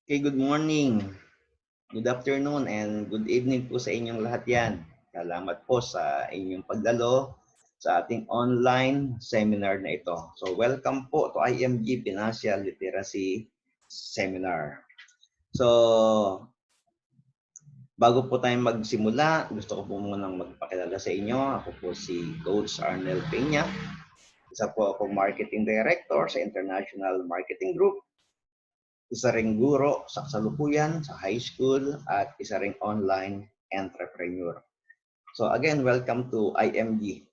Okay, good morning, good afternoon, and good evening po sa inyong lahat yan. Salamat po sa inyong pagdalo sa ating online seminar na ito. So, welcome po to IMG Financial Literacy Seminar. So, bago po tayo magsimula, gusto ko po munang magpakilala sa inyo. Ako po si Coach Arnel Peña. Isa po ako Marketing Director sa International Marketing Group. Isa ring guro sa kasalukuyan sa high school at isa ring online entrepreneur. So again, welcome to IMG.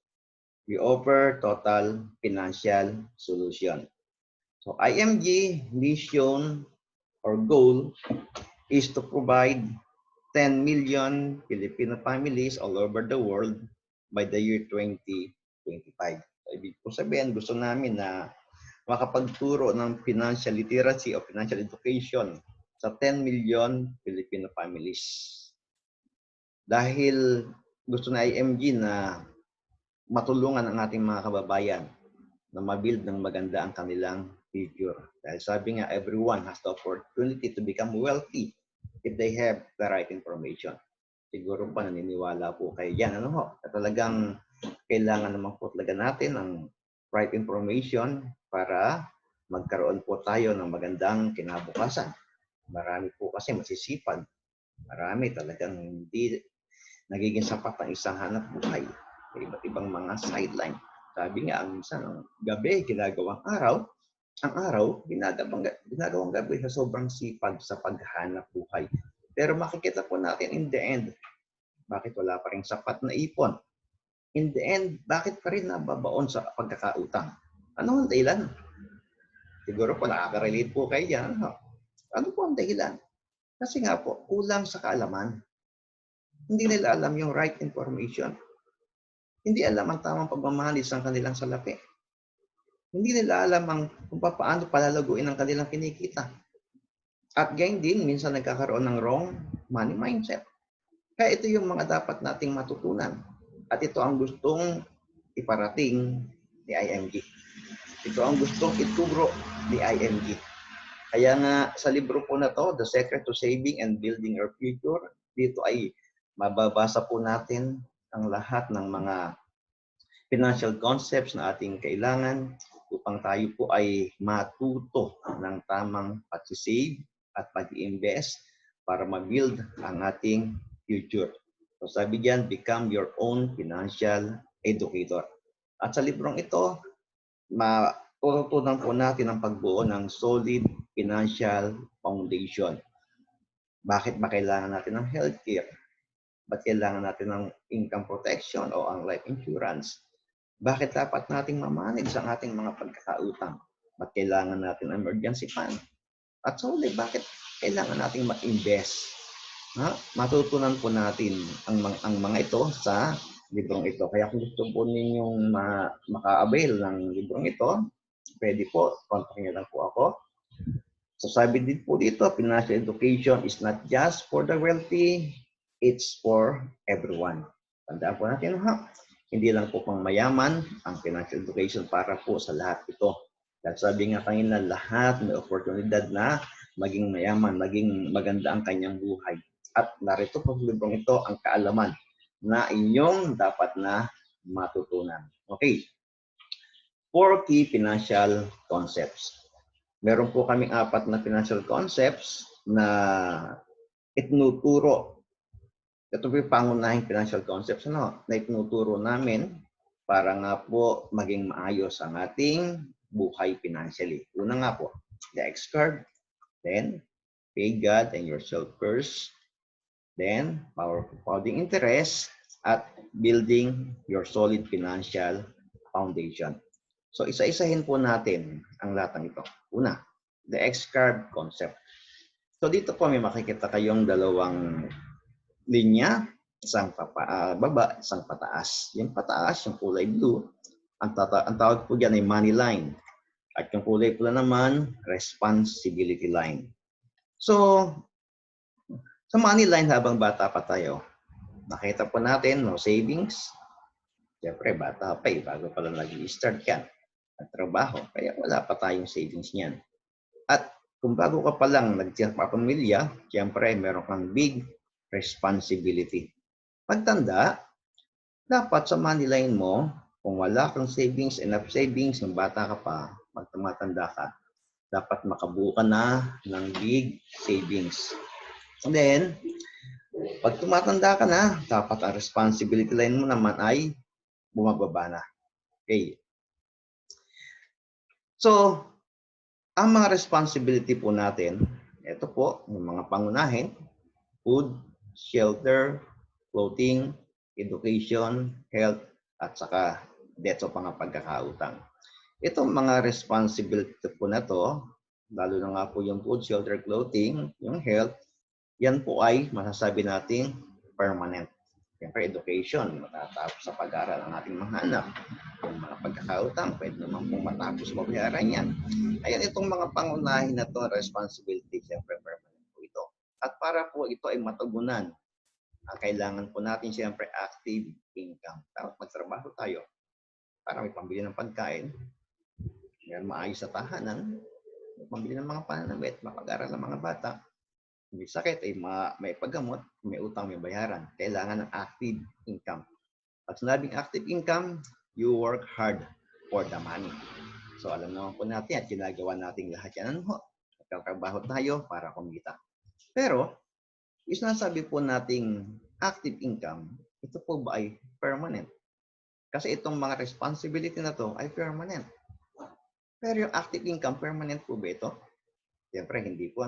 We offer total financial solution. So IMG mission or goal is to provide 10 million Filipino families all over the world by the year 2025. So, ibig po sabihin, gusto namin na makapagturo ng financial literacy o financial education sa 10 million Filipino families. Dahil gusto na IMG na matulungan ang ating mga kababayan na mabuild ng maganda ang kanilang future. Dahil sabi nga, everyone has the opportunity to become wealthy if they have the right information. Siguro pa naniniwala po kayo dyan. Ano ho? Talagang kailangan naman po talaga natin ang right information para magkaroon po tayo ng magandang kinabukasan. Marami po kasi masisipag. Marami talagang hindi nagiging sapat ang isang hanap buhay. May iba't ibang mga sideline. Sabi nga, ang minsan, gabi, ginagawang araw, ang araw, ginagawang gabi sa sobrang sipag sa paghanap buhay. Pero makikita po natin in the end, bakit wala pa rin sapat na ipon? In the end, bakit pa rin nababaon sa pagkakautang? Ano ang dahilan? Siguro po nakaka-relate po kayo dyan. Ano po ang dahilan? Kasi nga po, kulang sa kaalaman. Hindi nila alam yung right information. Hindi alam ang tamang pagmamahalis ng kanilang salapi. Hindi nila alam kung paano palalaguin ang kanilang kinikita. At gayon din, minsan nagkakaroon ng wrong money mindset. Kaya ito yung mga dapat nating matutunan. At ito ang gustong iparating ni IMG. Ito ang gustong ituro ni IMG. Kaya nga sa libro po na to, The Secret to Saving and Building Your Future, dito ay mababasa po natin ang lahat ng mga financial concepts na ating kailangan upang tayo po ay matuto ng tamang pag-save at pag-invest para ma-build ang ating future. So sabi diyan, become your own financial educator. At sa librong ito, matutunan po natin ang pagbuo ng solid financial foundation. Bakit ba kailangan natin ng healthcare? Ba't kailangan natin ng income protection o ang life insurance? Bakit dapat nating mamanage ang ating mga pagkakautang? Ba't kailangan natin ng emergency fund? At so, bakit kailangan nating mag-invest? Matutunan po natin ang mga ito sa librong ito. Kaya kung gusto po ninyong maka-avail ng librong ito, pwede po, contact nyo lang po ako. So sabi din po dito, financial education is not just for the wealthy, it's for everyone. Tandaan po natin, hindi lang po pang mayaman ang financial education para po sa lahat ito. Dahil sabi nga kanina, lahat may oportunidad na maging mayaman, maging maganda ang kanyang buhay. At narito po sa librong ito ang kaalaman na inyong dapat na matutunan. Okay. 4 key financial concepts. Meron po kaming 4 na financial concepts na itinuturo. Ito po yung pangunahing financial concepts na itinuturo namin para nga po maging maayos ang ating buhay financially. Una nga po, the X card, then pay God and yourself first, then power compounding interest, at building your solid financial foundation. So isa-isahin po natin ang lahat ng ito. Una, the X-curve concept. So dito po may makikita kayong dalawang linya, isang baba, isang pataas. Yung pataas, yung kulay blue, ang tawag po dyan ay money line. At yung kulay pula naman, responsibility line. So, sa money line habang bata pa tayo, nakita po natin, no savings. Siyempre, bata pa bago pa lang nag-i-start yan. At trabaho, kaya wala pa tayong savings niyan. At kung bago ka pa lang nagpapamilya, siyempre meron kang big responsibility. Pagtanda, dapat sa money line mo, kung wala kang savings, enough savings, ng bata ka pa, pag tumatanda ka, dapat makabuo ka na ng big savings. And then, pag tumatanda ka na, dapat ang responsibility line mo naman ay bumababa na. Okay. So, ang mga responsibility po natin, ito po, yung mga pangunahin, food, shelter, clothing, education, health, at saka debt o mga pagkakautang. Itong mga responsibility po na to, lalo na nga po yung food, shelter, clothing, yung health, yan po ay masasabi nating permanent. Siyempre, education, matatapos sa pag-aaral ang ating mga anak. Yung mga pagkakautang, pwede naman pong matapos mabayaran yan. Ayan, itong mga pangunahin na to, responsibility, siyempre, permanent po ito. At para po ito ay matugunan, kailangan po natin siyempre active income. Dapat magtrabaho tayo para may pambili ng pagkain, may maayos sa tahanan, may pambili ng mga pananamit, mapag-aral ng mga bata, may sakit ay may paggamot, may utang, may bayaran. Kailangan ng active income. Pag sinabing active income, you work hard for the money. So alam naman po natin at ginagawa natin lahat yan. Ano? Nagkatrabaho tayo para kumita. Pero, yung sinasabi po nating active income, ito po ba ay permanent? Kasi itong mga responsibility na to ay permanent. Pero yung active income, permanent po ba ito? Siyempre, hindi po.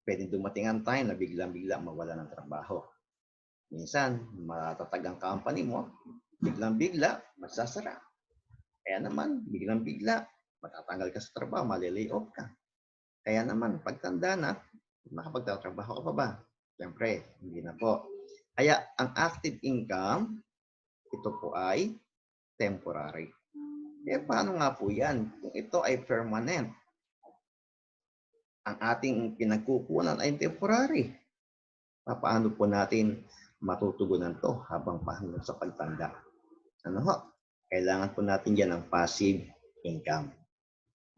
Pwede dumating ang time na biglang-bigla mawala ng trabaho. Minsan, matatag ang company mo, biglang-bigla, magsasara. Kaya naman, biglang-bigla, matatanggal ka sa trabaho, malilay off ka. Kaya naman, pagtanda na, makapagtatrabaho ka pa ba? Siyempre, hindi na po. Kaya, ang active income, ito po ay temporary. Paano nga po yan? Kung ito ay permanent, ang ating pinagkukunan ay temporary. Paano po natin matutugunan to habang hanggang sa pagtanda? Ano ho? Kailangan po natin yan ng passive income.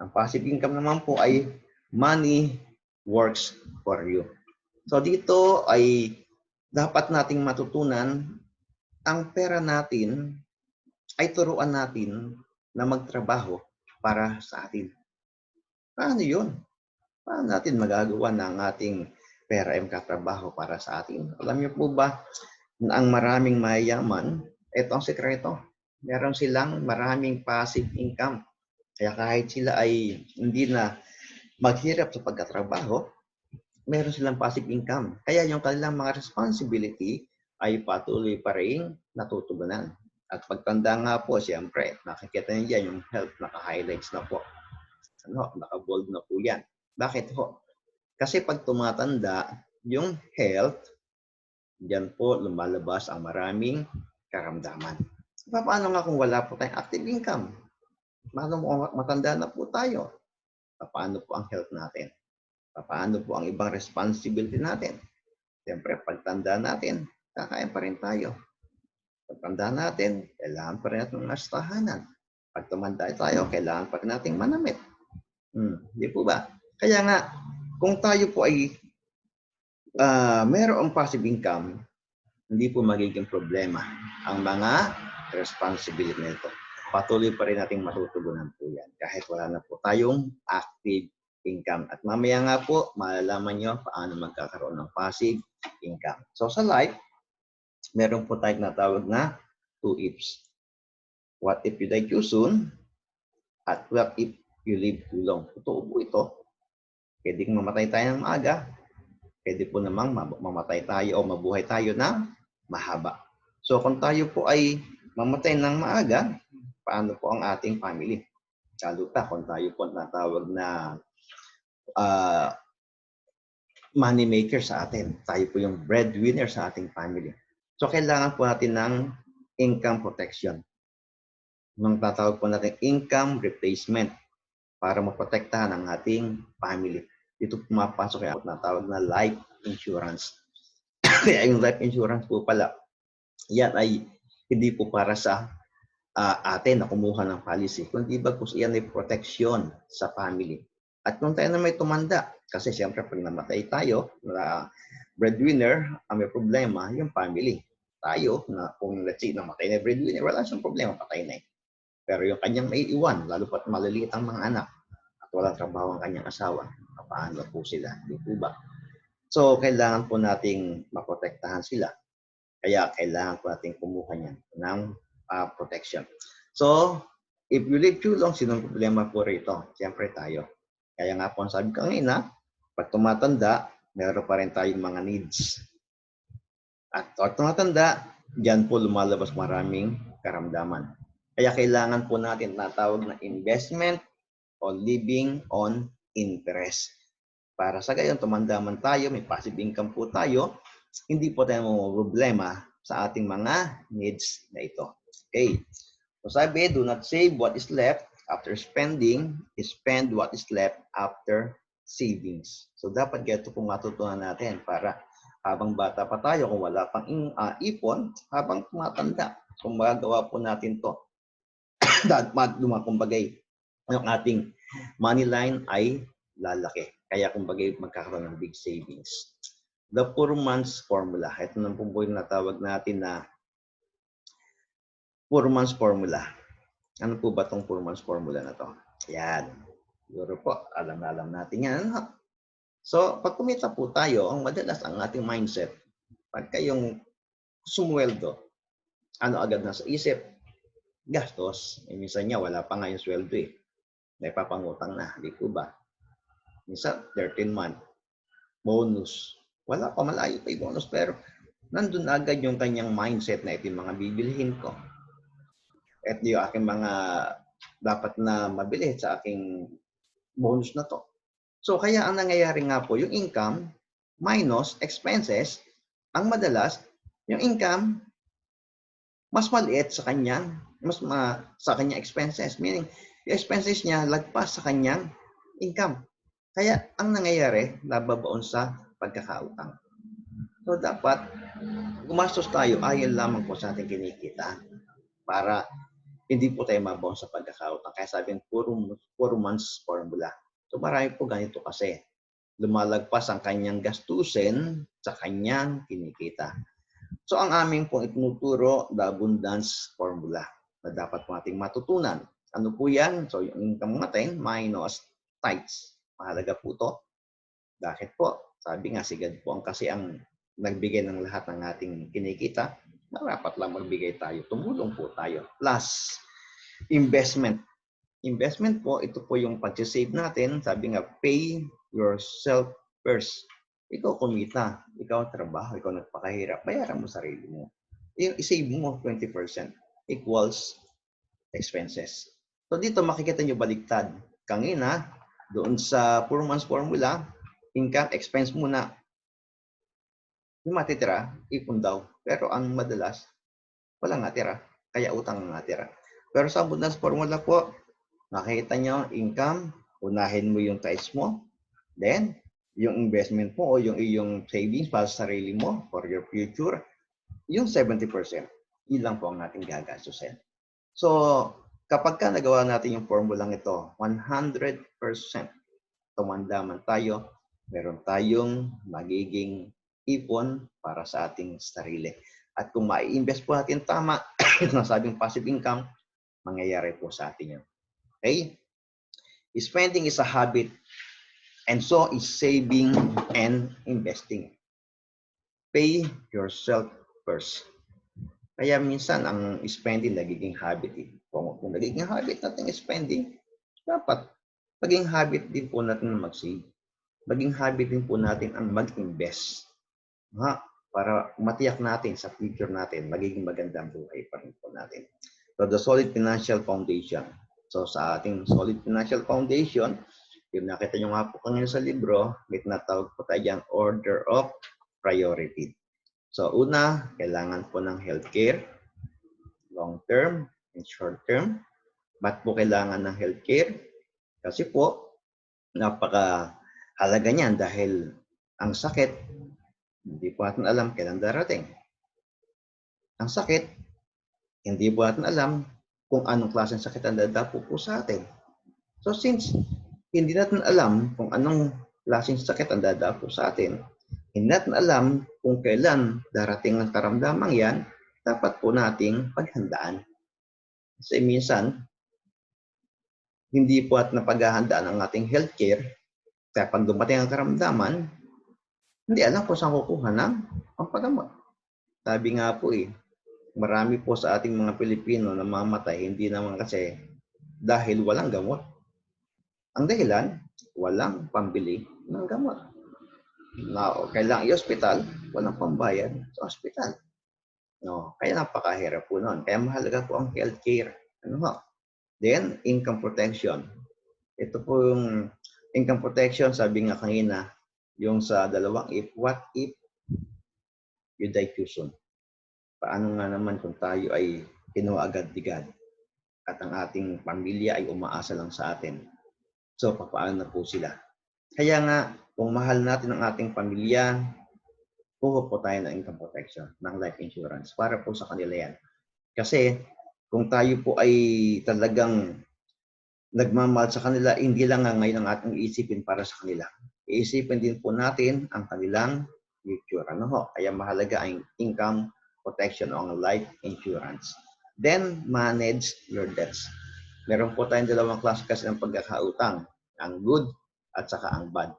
Ang passive income naman po ay money works for you. So dito ay dapat nating matutunan ang pera natin ay turuan natin na magtrabaho para sa atin. Paano yun? Paano natin magagawa ng ating pera ay makatrabaho para sa atin? Alam niyo po ba na ang maraming mayayaman, ito ang sekreto. Meron silang maraming passive income. Kaya kahit sila ay hindi na maghirap sa pagkatrabaho, meron silang passive income. Kaya yung kanilang mga responsibility ay patuloy pa rin natutugunan. At pagtanda nga po, siyempre, nakikita niyo dyan yung health, naka-highlights na po. Naka-bold na po yan. Bakit ho? Kasi pag tumatanda, yung health, diyan po lumalabas ang maraming karamdaman. Paano nga kung wala po tayong active income? Paano mo matanda na po tayo? Paano po ang health natin? Paano po ang ibang responsibility natin? Siyempre, pagtanda natin, kakain pa rin tayo. Pagtanda natin, kailangan pa rin natin ng tahanan. Pag tumanda tayo, kailangan pa rin natin manamit. Di po ba? Kaya nga, kung tayo po ay mayroong passive income, hindi po magiging problema ang mga responsibility nito. Patuloy pa rin nating matutugunan po yan kahit wala na po tayong active income. At mamaya nga po, malalaman nyo paano magkakaroon ng passive income. So sa life, meron po tayong natawag na 2 ifs. What if you die too soon? At what if you live too long? Totoo po ito. Pwede kong mamatay tayo ng maaga. Pwede po namang mamatay tayo o mabuhay tayo ng mahaba. So kung tayo po ay mamatay ng maaga, paano po ang ating family? Lalo pa kung tayo po natawag na money maker sa atin. Tayo po yung breadwinner sa ating family. So kailangan po natin ng income protection. Nung tatawag po natin income replacement para maprotektahan ang ating family. Dito pumapasok yung natawag na life insurance. Kaya yung life insurance po pala, yan ay hindi po para sa atin na kumuha ng policy, kundi bagkus yan ay protection sa family. At kung tayo na may tumanda, kasi siyempre pag namatay tayo, na breadwinner, ang may problema, yung family. Tayo, na kung let's say namatay na breadwinner, wala siyang problema, patay na eh. Pero yung kanyang maiiwan, lalo pat maliliit ang mga anak, at walang trabaho ang kanyang asawa, paano po sila? Di po ba? So, kailangan po nating maprotektahan sila. Kaya kailangan po nating kumuha niyan ng protection. So, if you live too long, sinong problema po rito? Siyempre tayo. Kaya nga po, sabi ko kanina, pag tumatanda, meron pa rin tayong mga needs. At pag tumatanda, diyan po lumalabas maraming karamdaman. Kaya kailangan po natin natawag na investment o living on interest. Para sa gayon, tumanda man tayo, may passive income po tayo, hindi po tayo problema sa ating mga needs na ito. Okay. So sabi, do not save what is left after spending, spend what is left after savings. So dapat ganito po matutunan natin para habang bata pa tayo, kung wala pang ipon, habang tumatanda, kung magagawa po natin to, dapat kumbagay, yung ating money line ay lalaki. Kaya kumbagay magkakaroon ng big savings. The poor man's formula. Ito na po yung natawag natin na poor man's formula. Ano po ba itong poor man's formula na to? Yan. Siguro po, alam natin yan. So, pag kumita po tayo, ang madalas ang ating mindset, pagka yung sumweldo, ano agad nasa isip? Gastos. Minsan niya, wala pa nga yung sweldo eh. May papangutang na, di po ba? Minsan, 13 month, bonus. Wala pa, malayo pa yung bonus, pero nandun agad yung kanyang mindset na ito yung mga bibilihin ko. Ito yung aking mga dapat na mabili sa aking bonus na to. So, kaya ang nangyayari nga po, yung income minus expenses, ang madalas, yung income, mas maliit sa kanyang, sa kanyang expenses. Meaning, yung expenses niya lagpas sa kanyang income. Kaya, ang nangyayari, nababaon sa pagkakautang. So, dapat, gumastos tayo, ayon lamang po sa ating kinikita para hindi po tayo mabaon sa pagkakautang. Kaya sabi, puro months formula. So, marami po ganito kasi. Lumalagpas ang kanyang gastusin sa kanyang kinikita. So, ang aming pong itinuturo, the abundance formula na dapat po nating matutunan. Ano po yan? So, yung income natin minus tithes. Mahalaga po ito. Bakit po? Sabi nga, si God po kasi ang nagbigay ng lahat ng ating kinikita. Dapat lang magbigay tayo. Tumulong po tayo. Plus, investment. Investment po, ito po yung pag-save natin. Sabi nga, pay yourself first. Ikaw kumita, ikaw trabaho, ikaw nagpakahirap, bayaran mo sarili mo. I-save mo 20% equals expenses. So dito makikita nyo baliktad. Kanina, doon sa poor man's formula, income, expense muna. Yung matitira, ipon daw. Pero ang madalas, walang natira. Kaya utang ang natira. Pero sa abundance formula po, nakita nyo, income, unahin mo yung tithes mo, then, yung investment mo o yung iyong savings para sa sarili mo for your future, yung 70%. Yun lang po ang ating gagastusin. So, kapag ka nagawa natin yung formulang ito, 100% tumanda man tayo, meron tayong magiging ipon para sa ating sarili. At kung mai-invest po natin tama, nasabing passive income, mangyayari po sa atin yun. Okay? Spending is a habit, and so is saving and investing. Pay yourself first. Kaya minsan ang spending nagiging habit. Kung nagiging habit natin spending, dapat maging habit din po natin na mag-save. Maging habit din po natin ang mag-invest. Para matiyak natin sa future natin, magiging magandang buhay pa rin po natin. So the solid financial foundation. So sa ating solid financial foundation, yung nakita nyo nga po kanina sa libro, may tinatawag po tayo dyan, order of priority. So una, kailangan po ng healthcare, long term and short term. Ba't po kailangan ng healthcare? Kasi po, napakahalaga niyan dahil ang sakit, hindi po natin alam kailan darating. Ang sakit, hindi po natin alam kung anong klaseng sakit ang dadapo po sa atin. So since hindi natin alam kung anong klaseng sakit ang dadapo sa atin. Hindi natin alam kung kailan darating ang karamdamang yan, dapat po nating paghandaan. Kasi minsan, hindi po at napaghahandaan ang ating healthcare, kaya pag dumating ang karamdaman, hindi alam kung saan kukuha ng pampagamot. Sabi nga po marami po sa ating mga Pilipino na namamatay, hindi naman kasi dahil walang gamot. Ang dahilan, walang pambili ng gamot. Na kailangan i-hospital, walang pambayad sa hospital. No, kaya napakahirap po noon. Kaya mahalaga po ang healthcare. Ano ho? Then, income protection. Ito po yung income protection, sabi nga kanina, yung sa dalawang if. What if you die too soon? Paano nga naman kung tayo ay kinuha agad-agad at ang ating pamilya ay umaasa lang sa atin? So, papaano na po sila? Kaya nga, kung mahal natin ang ating pamilya, kuha po tayo ng income protection, ng life insurance, para po sa kanila yan. Kasi, kung tayo po ay talagang nagmamahal sa kanila, hindi lang nga ngayon ang ating iisipin para sa kanila. Iisipin din po natin ang kanilang future. Ano ho? Kaya mahalaga ang income protection o ang life insurance. Then, manage your debts. Meron po tayong dalawang klase kasi ng pagkakautang. Ang good at saka ang bad.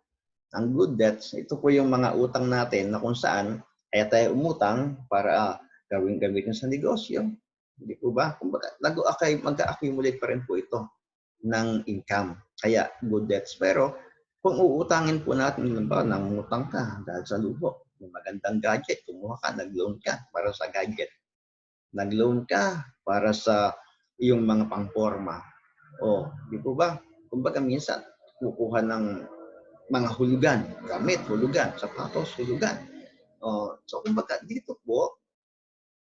Ang good debts, ito po yung mga utang natin na kung saan kaya tayo umutang para gawin-gamitin sa negosyo. Hindi po ba? Kumbaga, mag-accumulate pa rin po ito ng income. Kaya good debts. Pero kung uutangin po natin, halimbawa, nangungutang ka dahil sa luho, yung magandang gadget, kumuha ka, nag-loan ka para sa gadget. Nag-loan ka para sa iyong mga pangporma. O, di po ba? Kumbaga minsan, kukuha ng mga hulugan, gamit, hulugan, sapatos, hulugan. So, kumbaga, dito po,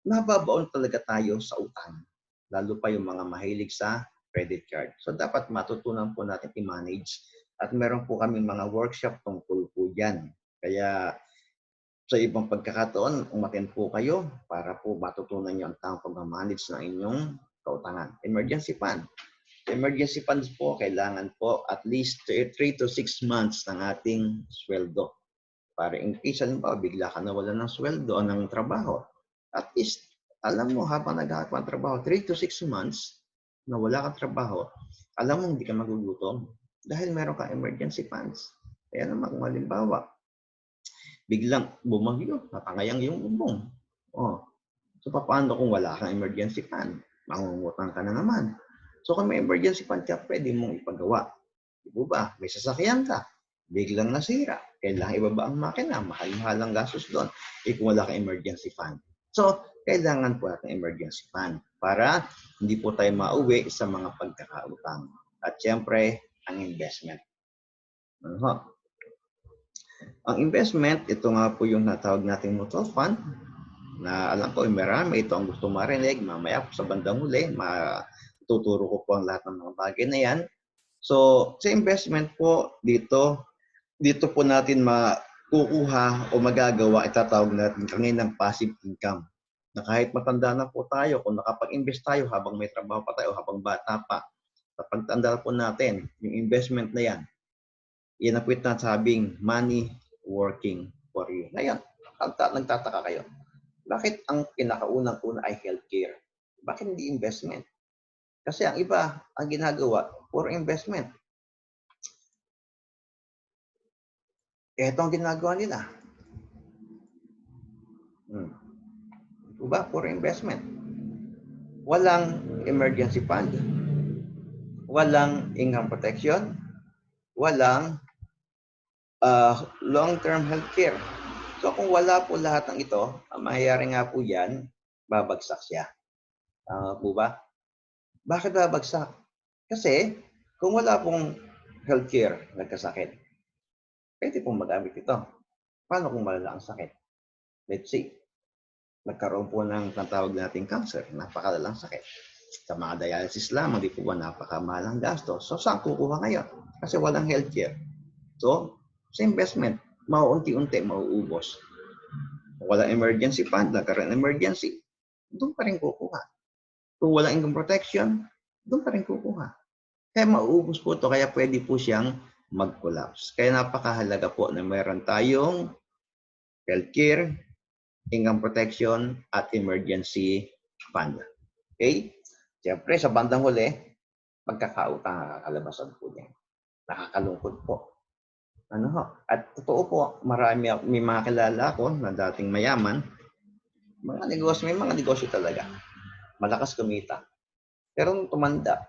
nababaon talaga tayo sa utang. Lalo pa yung mga mahilig sa credit card. So, dapat matutunan po natin i-manage. At meron po kami mga workshop tungkol po dyan. Kaya, sa ibang pagkakataon, umattend po kayo para po matutunan nyo ang tamang pag-manage ng inyong kautangan. Emergency fund. Emergency funds po, kailangan po at least 3 to 6 months ng ating sweldo. Para in case, halimbawa, bigla ka nawalan ng sweldo o ng trabaho. At least, alam mo, habang naghahanap ng trabaho, 3 to 6 months na wala kang trabaho, alam mo, hindi ka magugutom dahil meron kang emergency funds. Kaya naman, kung halimbawa, biglang bumagyo, natangayang yung bubong. So, paano kung wala kang emergency fund? Mangungutang ka na naman. So, kung may emergency fund ka, pwede mong ipagawa. Di ba? May sasakyan ka. Biglang nasira. Kailangan ibaba ang makina. Mahal-mahal ang gastos doon. Kung wala kang emergency fund. So, kailangan po natin emergency fund para hindi po tayo mauwi sa mga pagkakautang. At syempre, ang investment. Ang investment, ito nga po yung natawag nating mutual fund na alam ko, marami ito ang gusto marinig. Mamaya po sa bandang huli, matuturo ko po ang lahat ng mga bagay na yan. So, sa investment po, dito po natin makukuha o magagawa, itatawag natin kaninang passive income. Na kahit matanda na po tayo, kung nakapag-invest tayo habang may trabaho pa tayo, habang bata pa, sa pagtanda po natin, yung investment na yan, yan ang pwede sabing money working for you. Ngayon, nagtataka kayo. Bakit ang pinakaunang-una ay healthcare? Bakit hindi investment? Kasi ang iba, ang ginagawa, for investment. Ito ang ginagawa nila. Diba? For investment. Walang emergency fund. Walang income protection. Walang long-term healthcare. So kung wala po lahat ng ito, ang mangyayari nga po yan, babagsak siya. Po ba? Bakit babagsak? Kasi kung wala pong healthcare, nagkasakit, pwede pong magamit ito. Paano kung malala ang sakit? Let's say, nagkaroon po ng tawag nating cancer, napakalalang sakit. Sa mga dialysis lamang, di po ba napakamahal ang gasto. So saan kukuha ngayon? Kasi walang healthcare. So, sa investment, mauunti-unti mauubos. Kung walang emergency fund, nagkaroon ng emergency, doon pa rin kukuha. Kung walang income protection, doon pa rin kukuha. Kaya mauubos po ito, kaya pwede po siyang mag-collapse. Kaya napakahalaga po na mayroon tayong healthcare, income protection, at emergency fund. Okay? Siyempre, sa bandang huli, pagkakautang nakakalabasan po niya. Nakakalungkot po. Ano ho? At totoo po, may mga kilala ko na dating mayaman, may mga negosyo talaga. Malakas kumita. Pero nung tumanda,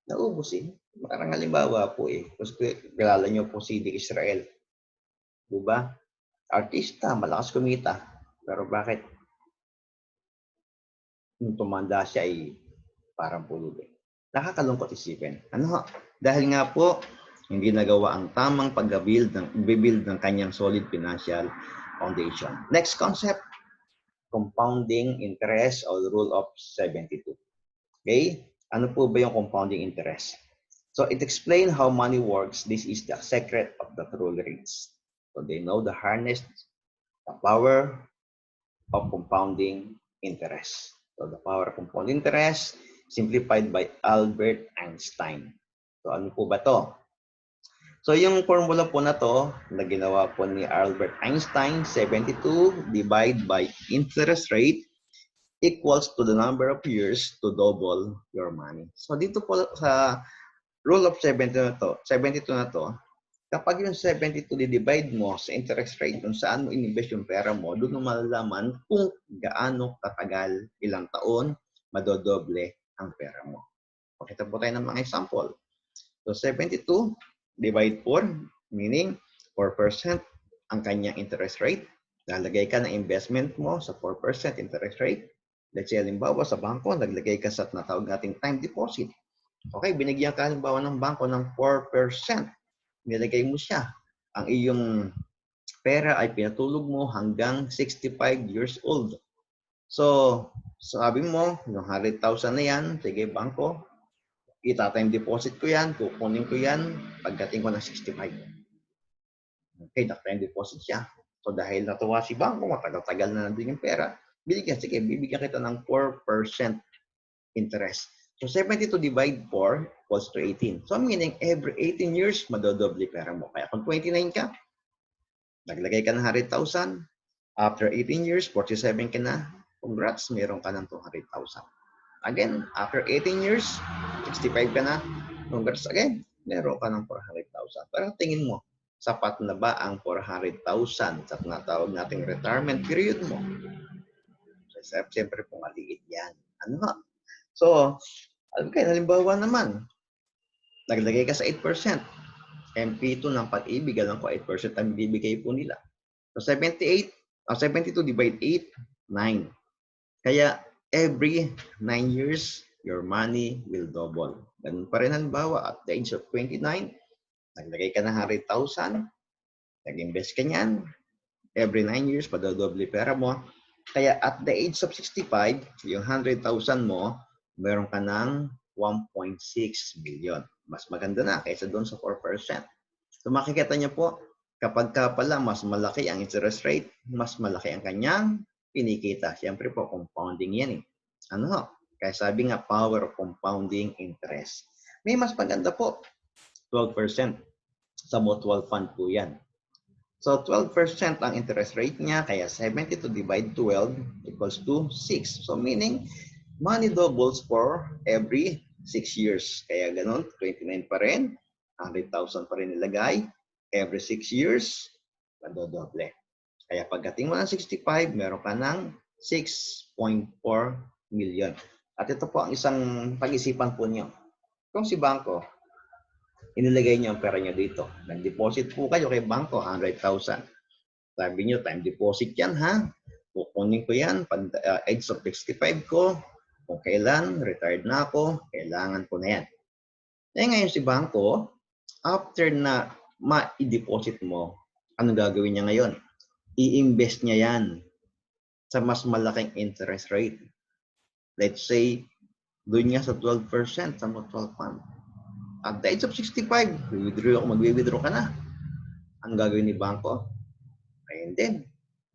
naubos eh. Parang halimbawa po eh. Kasi kilala niyo po si Dick Israel. Diba? Artista, malakas kumita. Pero bakit? Nung tumanda siya ay parang pulubi. Nakakalungkot isipin. Ano ho? Dahil nga po, hindi nagawa ang tamang pag-build ng kanyang solid financial foundation. Next concept, compounding interest or rule of 72. Okay? Ano po ba yung compounding interest? So it explains how money works. This is the secret of the true rich. So they know the harness, the power of compounding interest. So the power of compounding interest, simplified by Albert Einstein. So ano po ba to? So yung formula po na to, na ginawa po ni Albert Einstein, 72 divided by interest rate equals to the number of years to double your money. So dito po sa rule of 72 na to, kapag yung 72 divide mo sa interest rate kung saan mo ininvest yung pera mo, doon mo malalaman kung gaano katagal, ilang taon, madodoble ang pera mo. Pakita po tayo ng mga example. So 72 divide 4, meaning 4% ang kanyang interest rate. Lalagay ka ng investment mo sa 4% interest rate. Let's say, halimbawa sa bangko, naglagay ka sa natawag nating time deposit. Okay, binigyan ka halimbawa ng bangko ng 4%. Nilagay mo siya. Ang iyong pera ay pinatulog mo hanggang 65 years old. So, sabi mo, yung 100,000 na yan, sige bangko, ita-time deposit ko yan, kukunin ko yan, pagdating ko ng 65. Okay, na-time deposit siya. So, dahil natuwa si bangko, matagal-tagal na nandun yung pera, sige, bibigyan kita ng 4% interest. So, 72 divide 4 equals to 18. So, meaning, every 18 years, madodoble pera mo. Kaya kung 29 ka, naglagay ka ng 100,000, after 18 years, 47 ka na, congrats, meron ka ng 200,000. Again, after 18 years, 65 ka na, congrats again, meron ka ng 400,000. Pero tingin mo, sapat na ba ang 400,000 sa tinatawag nating retirement period mo? So, siyempre po maliit yan. Ano ha? So, halimbawa naman, naglagay ka sa 8%. MP2 ng pag-ibig, alam ko 8% ang bibigay po nila. So 72 divide 8, 9. Kaya every 9 years, your money will double. Ganun pa rin halimbawa, at the age of 29, naglagay ka ng 100,000, nag-invest ka niyan, every 9 years, padodoble pera mo. Kaya at the age of 65, yung 100,000 mo, meron ka ng 1.6 million. Mas maganda na kaysa doon sa 4%. So makikita niyo po, kapag ka pala mas malaki ang interest rate, mas malaki ang kanyang kinikita. Siyempre po, compounding yan eh. Ano? Kaya sabi nga, power of compounding interest. May mas maganda po, 12%. Sa mutual fund po yan. So 12% ang interest rate niya, kaya 72 divide 12 equals to 6. So meaning, money doubles for every 6 years. Kaya ganun, 29 pa rin, 100,000 pa rin nilagay, every 6 years, madodoble. Kaya pagdating mo ng 65, meron ka ng 6.4 million. At ito po ang isang pag-isipan po niyo. Kung si Bangko, inilagay niyo ang pera niyo dito. Nag-deposit po kayo kay Bangko, 100,000. Sabi niyo, time deposit yan ha. Kukunin ko yan, age of 65 ko, kung kailan, retired na ako, kailangan ko na yan. Eh ngayon si Bangko, after na ma-deposit mo, ano gagawin niya ngayon? I-invest niya yan sa mas malaking interest rate. Let's say, doon niya sa 12% sa mutual fund. At the age of 65, mag-withdraw ka na. Ang gagawin ni Bangko? Ayun din.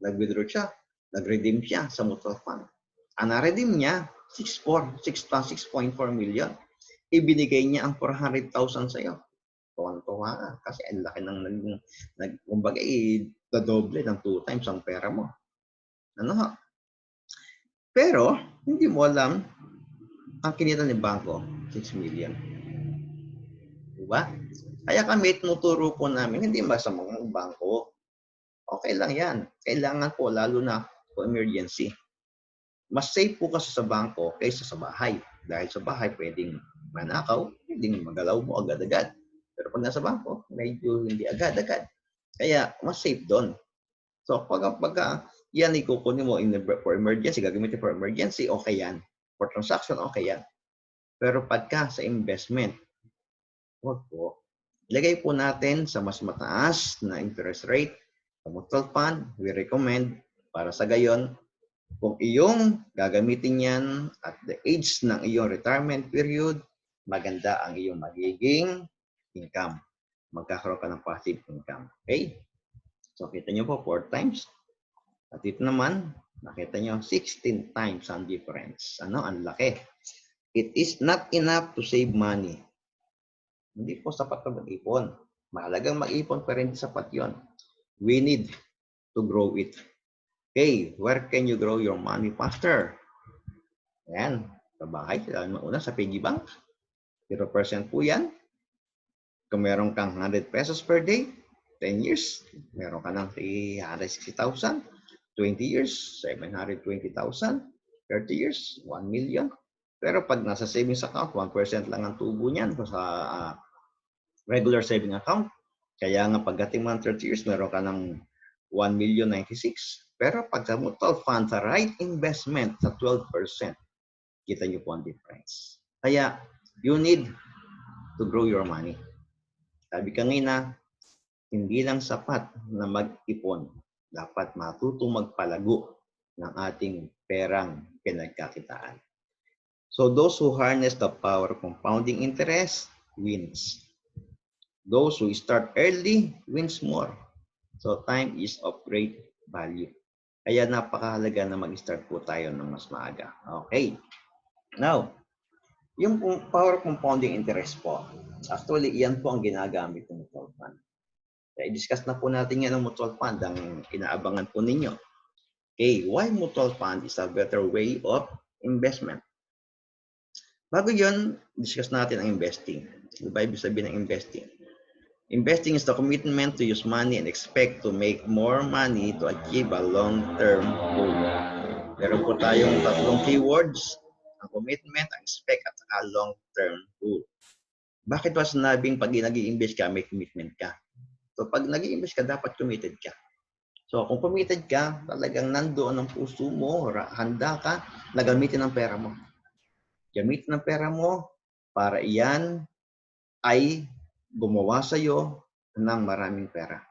Nag-withdraw siya. Nag-redeem siya sa mutual fund. Ang na-redeem niya, 6.4 million. ibinigay niya ang 400,000 sa'yo. Tuwan-tuwa ka kasi ang laki ng kumbaga dodoble ng 2 times ang pera mo. Ano ho? Pero, hindi mo alam, ang kinita ng bangko, 6 million. Diba? Kaya kami, tinuturo po namin, hindi masamang bangko. Okay lang yan. Kailangan po, lalo na po emergency. Mas safe po kasi sa bangko kaysa sa bahay. Dahil sa bahay, pwedeng manakaw, pwedeng magalaw mo agad-agad. Pero pag nasa bangko, medyo hindi agad-agad. Kaya, mas safe doon. So, pagka yan ikukunin mo for emergency, gagamitin for emergency, okay yan. For transaction, okay yan. Pero pagka sa investment, huwag po. Ilagay po natin sa mas mataas na interest rate. Sa mutual fund, we recommend para sa gayon, kung iyong gagamitin yan at the age ng iyong retirement period, maganda ang iyong magiging income. Magkakaroon ka ng passive income. Okay? So, kita nyo po, 4 times. At ito naman, nakita nyo, 16 times ang difference. Ano? Ang laki. It is not enough to save money. Hindi po sapat na mag-ipon. Mahalagang mag-ipon pero hindi sapat yon. We need to grow it. Okay, where can you grow your money faster? Ayan, sa bahay, una sa piggy bank. 0% po yan. Kung meron kang 100 pesos per day, 10 years, meron ka ng 360,000. 20 years, 720,000. 30 years, 1 million. Pero pag nasa savings account, 1% lang ang tubo niyan sa regular saving account. Kaya nga pagdating mo ng 30 years, meron ka ng 1,096,000. Pero pag sa mutual fund, sa right investment, sa 12%, kita nyo po ang difference. Kaya, you need to grow your money. Sabi kanina, hindi lang sapat na mag-ipon. Dapat matutong magpalago ng ating perang pinagkakitaan. So those who harness the power of compounding interest wins. Those who start early wins more. So time is of great value. Kaya napakahalaga na mag-start po tayo ng mas maaga. Okay. Now, yung power of compounding interest po, actually, iyan po ang ginagamit ng mutual fund. Kaya i-discuss na po natin yan ng mutual fund, ang inaabangan po ninyo. Okay, why mutual fund is a better way of investment? Bago yun, discuss natin ang investing. Diba ibig sabihin ng investing? Investing is the commitment to use money and expect to make more money to achieve a long-term goal. Meron po tayong tatlong keywords, ang commitment, ang expect, at saka long-term goal. Bakit ba sinabing pag nag-i-invest ka, may commitment ka? So pag nag-i-invest ka, dapat committed ka. So kung committed ka, talagang nandoon ang puso mo, handa ka na gamitin ang pera mo. Gamitin ang pera mo para iyan ay gumawa sa'yo ng maraming pera.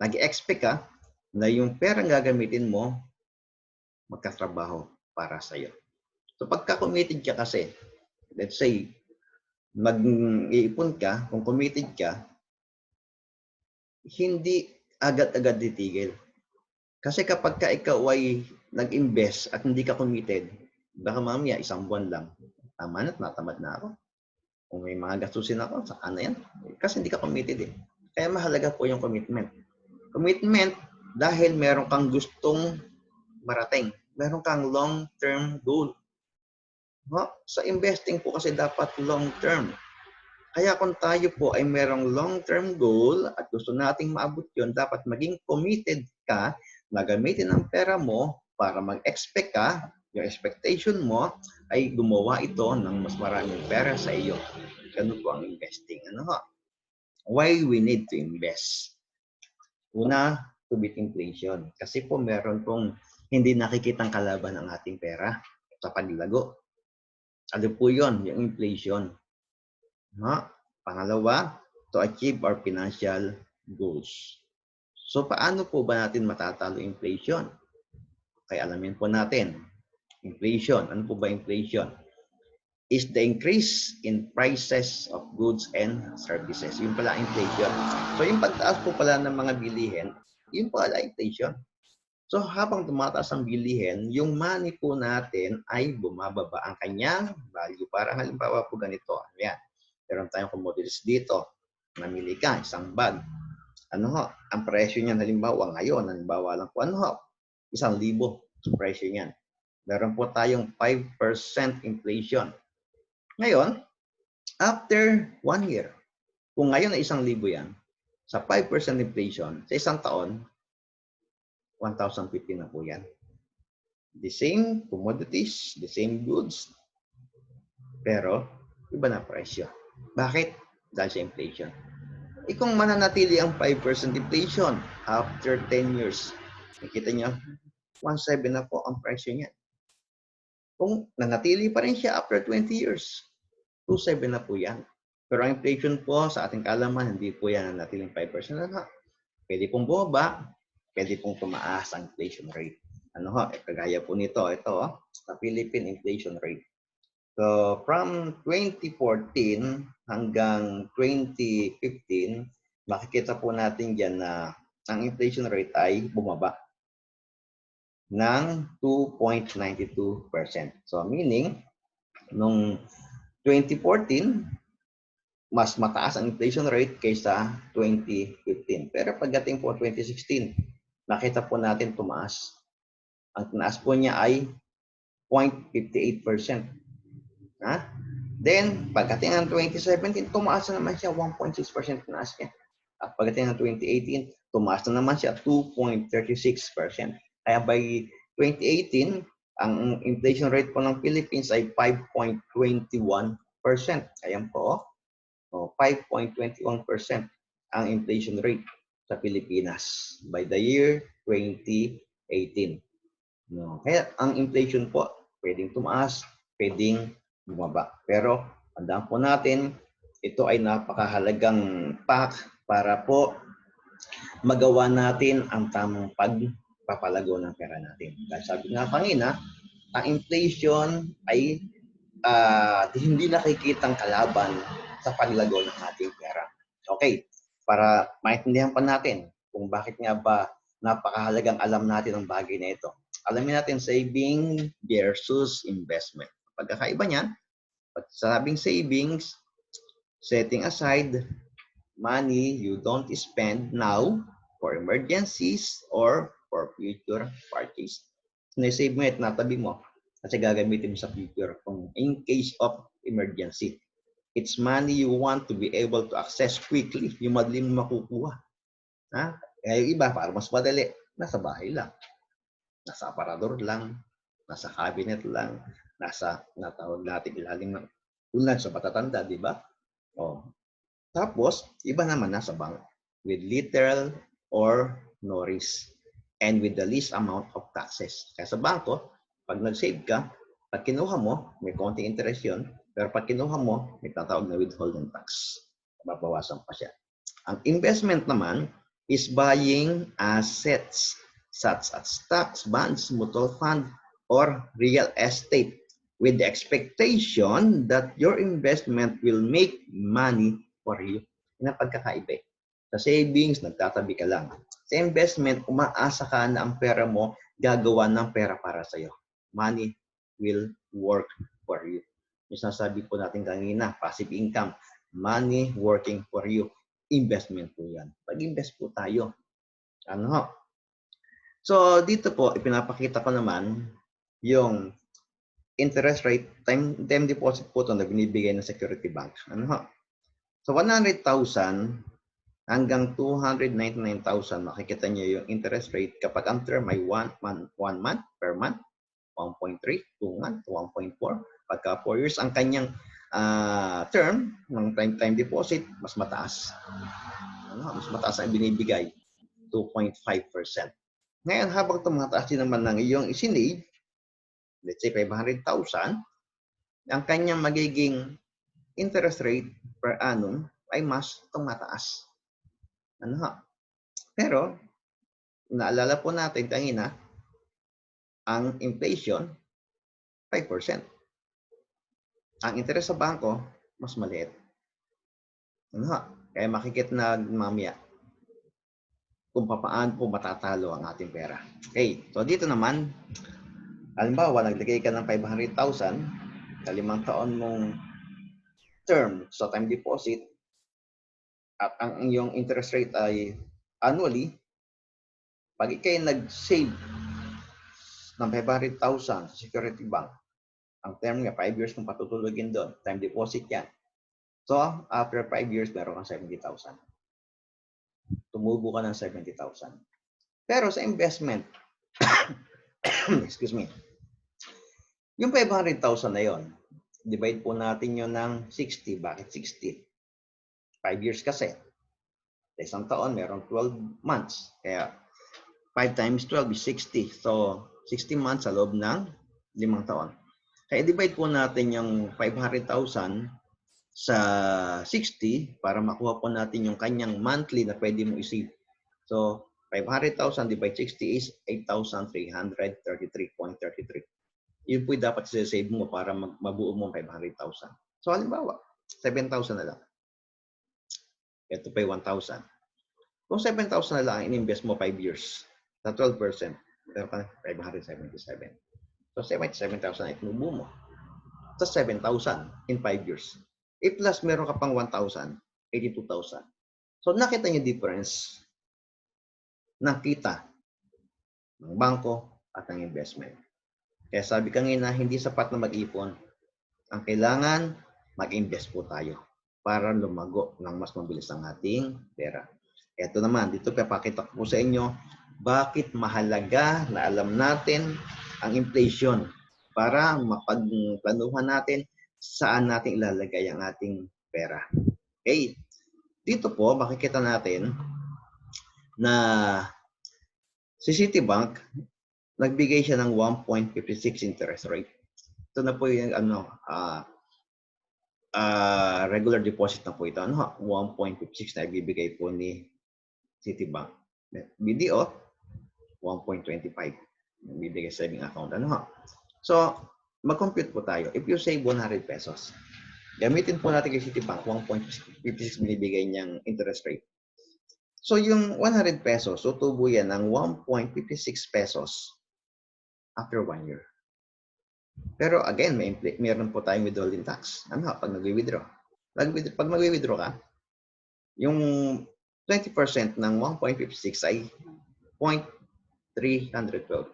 Nag-expect ka na yung pera gagamitin mo, magkatrabaho para sa'yo. So pagka-committed ka kasi, let's say, mag-iipon ka, kung committed ka, hindi agad-agad titigil. Kasi kapag ka ikaw ay nag-invest at hindi ka committed, baka mamaya 1 buwan lang, tama na't natamad na ako. Kung may mga gastusin ako, saka na yan. Kasi hindi ka committed eh. Kaya mahalaga po yung commitment. Commitment dahil meron kang gustong marating. Meron kang long-term goal. Sa investing po kasi dapat long-term. Kaya kung tayo po ay merong long-term goal at gusto nating maabot yun, dapat maging committed ka na gamitin ang pera mo para mag-expect ka, yung expectation mo ay gumawa ito ng mas maraming pera sa iyo. Ganun po ang investing. Why we need to invest? Una, to beat inflation. Kasi po meron pong hindi nakikitang kalaban ng ating pera sa paglago. Ano po yun? Yung inflation. Pangalawa, to achieve our financial goals. So, paano po ba natin matatalo inflation? Kaya alamin po natin. Inflation. Ano po ba inflation? Is the increase in prices of goods and services. Yun pala inflation. So, yung pagtaas po pala ng mga bilihin, yun pala inflation. So, habang tumataas ang bilihin, yung money po natin ay bumababa ang kanyang value. Para halimbawa po ganito. Ayan. Meron tayong commodities dito. Namili ka, isang bag. Ano ho? Ang presyo niyan, halimbawa ngayon, halimbawa lang po, ano ho? 1,000 ang presyo niyan. Meron po tayong 5% inflation. Ngayon, after 1 year, kung ngayon ay 1,000 yan, sa 5% inflation, sa isang taon, 1,050 na po yan. The same commodities, the same goods, pero iba na presyo. Bakit? Dahil sa inflation. Kung mananatili ang 5% inflation after 10 years, nakita niyo, 1.7 na po ang presyo niya. Kung nanatili pa rin siya after 20 years, 2.7 na po yan. Pero ang inflation po, sa ating kaalaman, hindi po yan nanatiling 5% na. Pwede pong bumaba, pwede pong tumaas ang inflation rate. Ano ho? Kagaya po nito, ito, sa Philippine inflation rate. So, from 2014 hanggang 2015, makikita po natin dyan na ang inflation rate ay bumaba ng 2.92%. So, meaning, nung 2014, mas mataas ang inflation rate kaysa 2015. Pero pagdating po 2016, nakita po natin tumaas. Ang tinaas po niya ay 0.58%. Then, pagdating ng 2017, tumaas na naman siya, 1.6% tumaas niya. At pagdating ng 2018, tumaas na naman siya, 2.36%. Kaya by 2018, ang inflation rate po ng Philippines ay 5.21%. Ayan po, 5.21% ang inflation rate sa Pilipinas by the year 2018. Kaya ang inflation po, pwedeng tumaas, pwedeng bumaba. Pero tandaan po natin, ito ay napakahalagang fact para po magawa natin ang tamang pagpapalago ng pera natin. Dahil sabi nga kanina, ang inflation ay hindi nakikitang kalaban sa paglago ng ating pera. Okay, para maintindihan pa natin kung bakit nga ba napakahalagang alam natin ang bagay na ito. Alamin natin saving versus investment. Pagkakaiba niyan, pag sabing savings, setting aside money you don't spend now for emergencies or for future purchase. Na-save mo at natabi mo kasi gagamitin mo sa future kung in case of emergency. It's money you want to be able to access quickly. Yung madali mo makukuha. Yung iba, para mas madali, nasa bahay lang. Nasa aparador lang, nasa cabinet lang, nasa natawag natin ilalim ng ulan sa patatanda, di ba? Tapos, iba naman nasa bank with little or no risk and with the least amount of taxes. Kaya sa bangko, pag nag-save ka, pag kinuha mo, may konting interest yun, pero pag kinuha mo, may tatawag na withholding tax. Mabawasan pa siya. Ang investment naman is buying assets such as stocks, bonds, mutual fund, or real estate with the expectation that your investment will make money for you. Yan ang pagkakaiba. Sa savings, nagtatabi ka lang. Sa investment, umaasa ka na ang pera mo gagawa ng pera para sa'yo. Money will work for you. Yung sinasabi po natin kanina, passive income. Money working for you. Investment po yan. Pag-invest po tayo. So, dito po, ipinapakita ko naman yung interest rate, time deposit po ito na binibigay ng Security Bank. So, 100,000 hanggang 299,000, makikita niyo yung interest rate kapag ang term ay 1 month per month, 1.3, 2 months, 1.4. Pagka 4 years, ang kanyang term ng time deposit, mas mataas. Mas mataas ang binibigay, 2.5%. Ngayon, habang tumataas din naman ng iyong isinave, let's say 500,000, ang kanyang magiging interest rate per annum ay mas tumataas. Pero, naalala po natin kanina, ang inflation, 5%. Ang interest sa bangko, mas maliit. Kaya makikita na mamaya kung paano po matatalo ang ating pera. Okay, so dito naman, halimbawa, naglagay ka ng 500,000, sa 5 taon mong term sa time deposit at ang iyong interest rate ay annually, pag ikay nag-save ng 500,000 sa security bank, ang term niya, 5 years kung patutulugin doon, time deposit yan. So, after 5 years, meron kang 70,000. Tumubo ka ng 70,000. Pero sa investment, excuse me, yung 500,000 na yon, divide po natin yun ng 60. Bakit 60? 5 years kasi. Sa isang taon, meron 12 months. Kaya 5 times 12 is 60. So, 60 months sa loob ng 5 taon. Kaya divide po natin yung 500,000 sa 60 para makuha po natin yung kanyang monthly na pwede mo i-save. So, 500,000 divided 60 is 8,333.33. Yun po dapat save mo para mabuo mo 500,000. So, halimbawa, 7,000 na lang. Ito pa yung 1,000. Kung 7,000 na lang ang in-invest mo 5 years, sa 12%, meron ka 577. So, 77,000 ay tinubo mo. Sa 7,000 in 5 years. I-plus meron ka pang 1,000, 82,000. So, nakita niyo difference ng kita ng bangko at ng investment. Kaya sabi kanina, hindi sapat na mag-ipon. Ang kailangan, mag-invest po tayo para lumago ng mas mabilis ang ating pera. Ito naman, dito papakita ko po sa inyo bakit mahalaga na alam natin ang inflation para mapagplanuhan natin saan natin ilalagay ang ating pera. Okay. Dito po, makikita natin na si Citibank, nagbigay siya ng 1.56 interest rate. Ito na po yung regular deposit na po ito. 1.56 na ibibigay po ni Citibank. BDO, 1.25. Ibibigay sa saving account. So, mag-compute po tayo. If you save 100 pesos, gamitin po natin kay Citibank, 1.56 binibigay niyang interest rate. So, yung 100 pesos, tutubo yan ng 1.56 pesos after 1 year. Pero again, meron po tayong withholding tax. Pag nag-withdraw. Pag mag-withdraw ka, yung 20% ng 1.56 ay 0.312.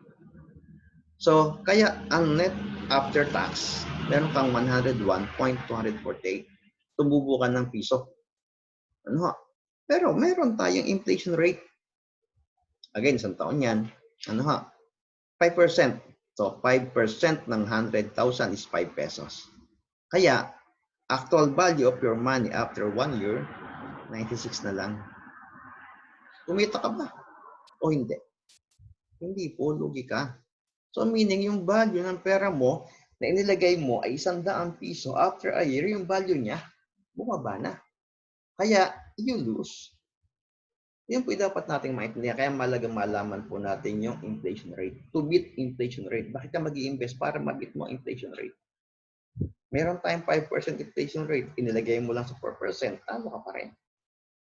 So, kaya ang net after tax, meron kang 101.248. Tumubo ka ng piso. Pero meron tayong inflation rate. Again, isang taon yan. 5%. So, 5% ng 100,000 is 5 pesos. Kaya, actual value of your money after 1 year, 96 na lang. Kumita ka ba? O hindi? Hindi po, lugi ka. So, meaning yung value ng pera mo na inilagay mo ay 100 piso. After a year, yung value niya, bumaba na. Kaya, you lose. Yan po dapat nating maintindihan. Kaya malagang malaman po natin yung inflation rate. To beat inflation rate. Bakit ka mag-i-invest? Para mag-beat mo inflation rate. Meron tayong 5% inflation rate. Inilagay mo lang sa 4%. Talo ka pa rin.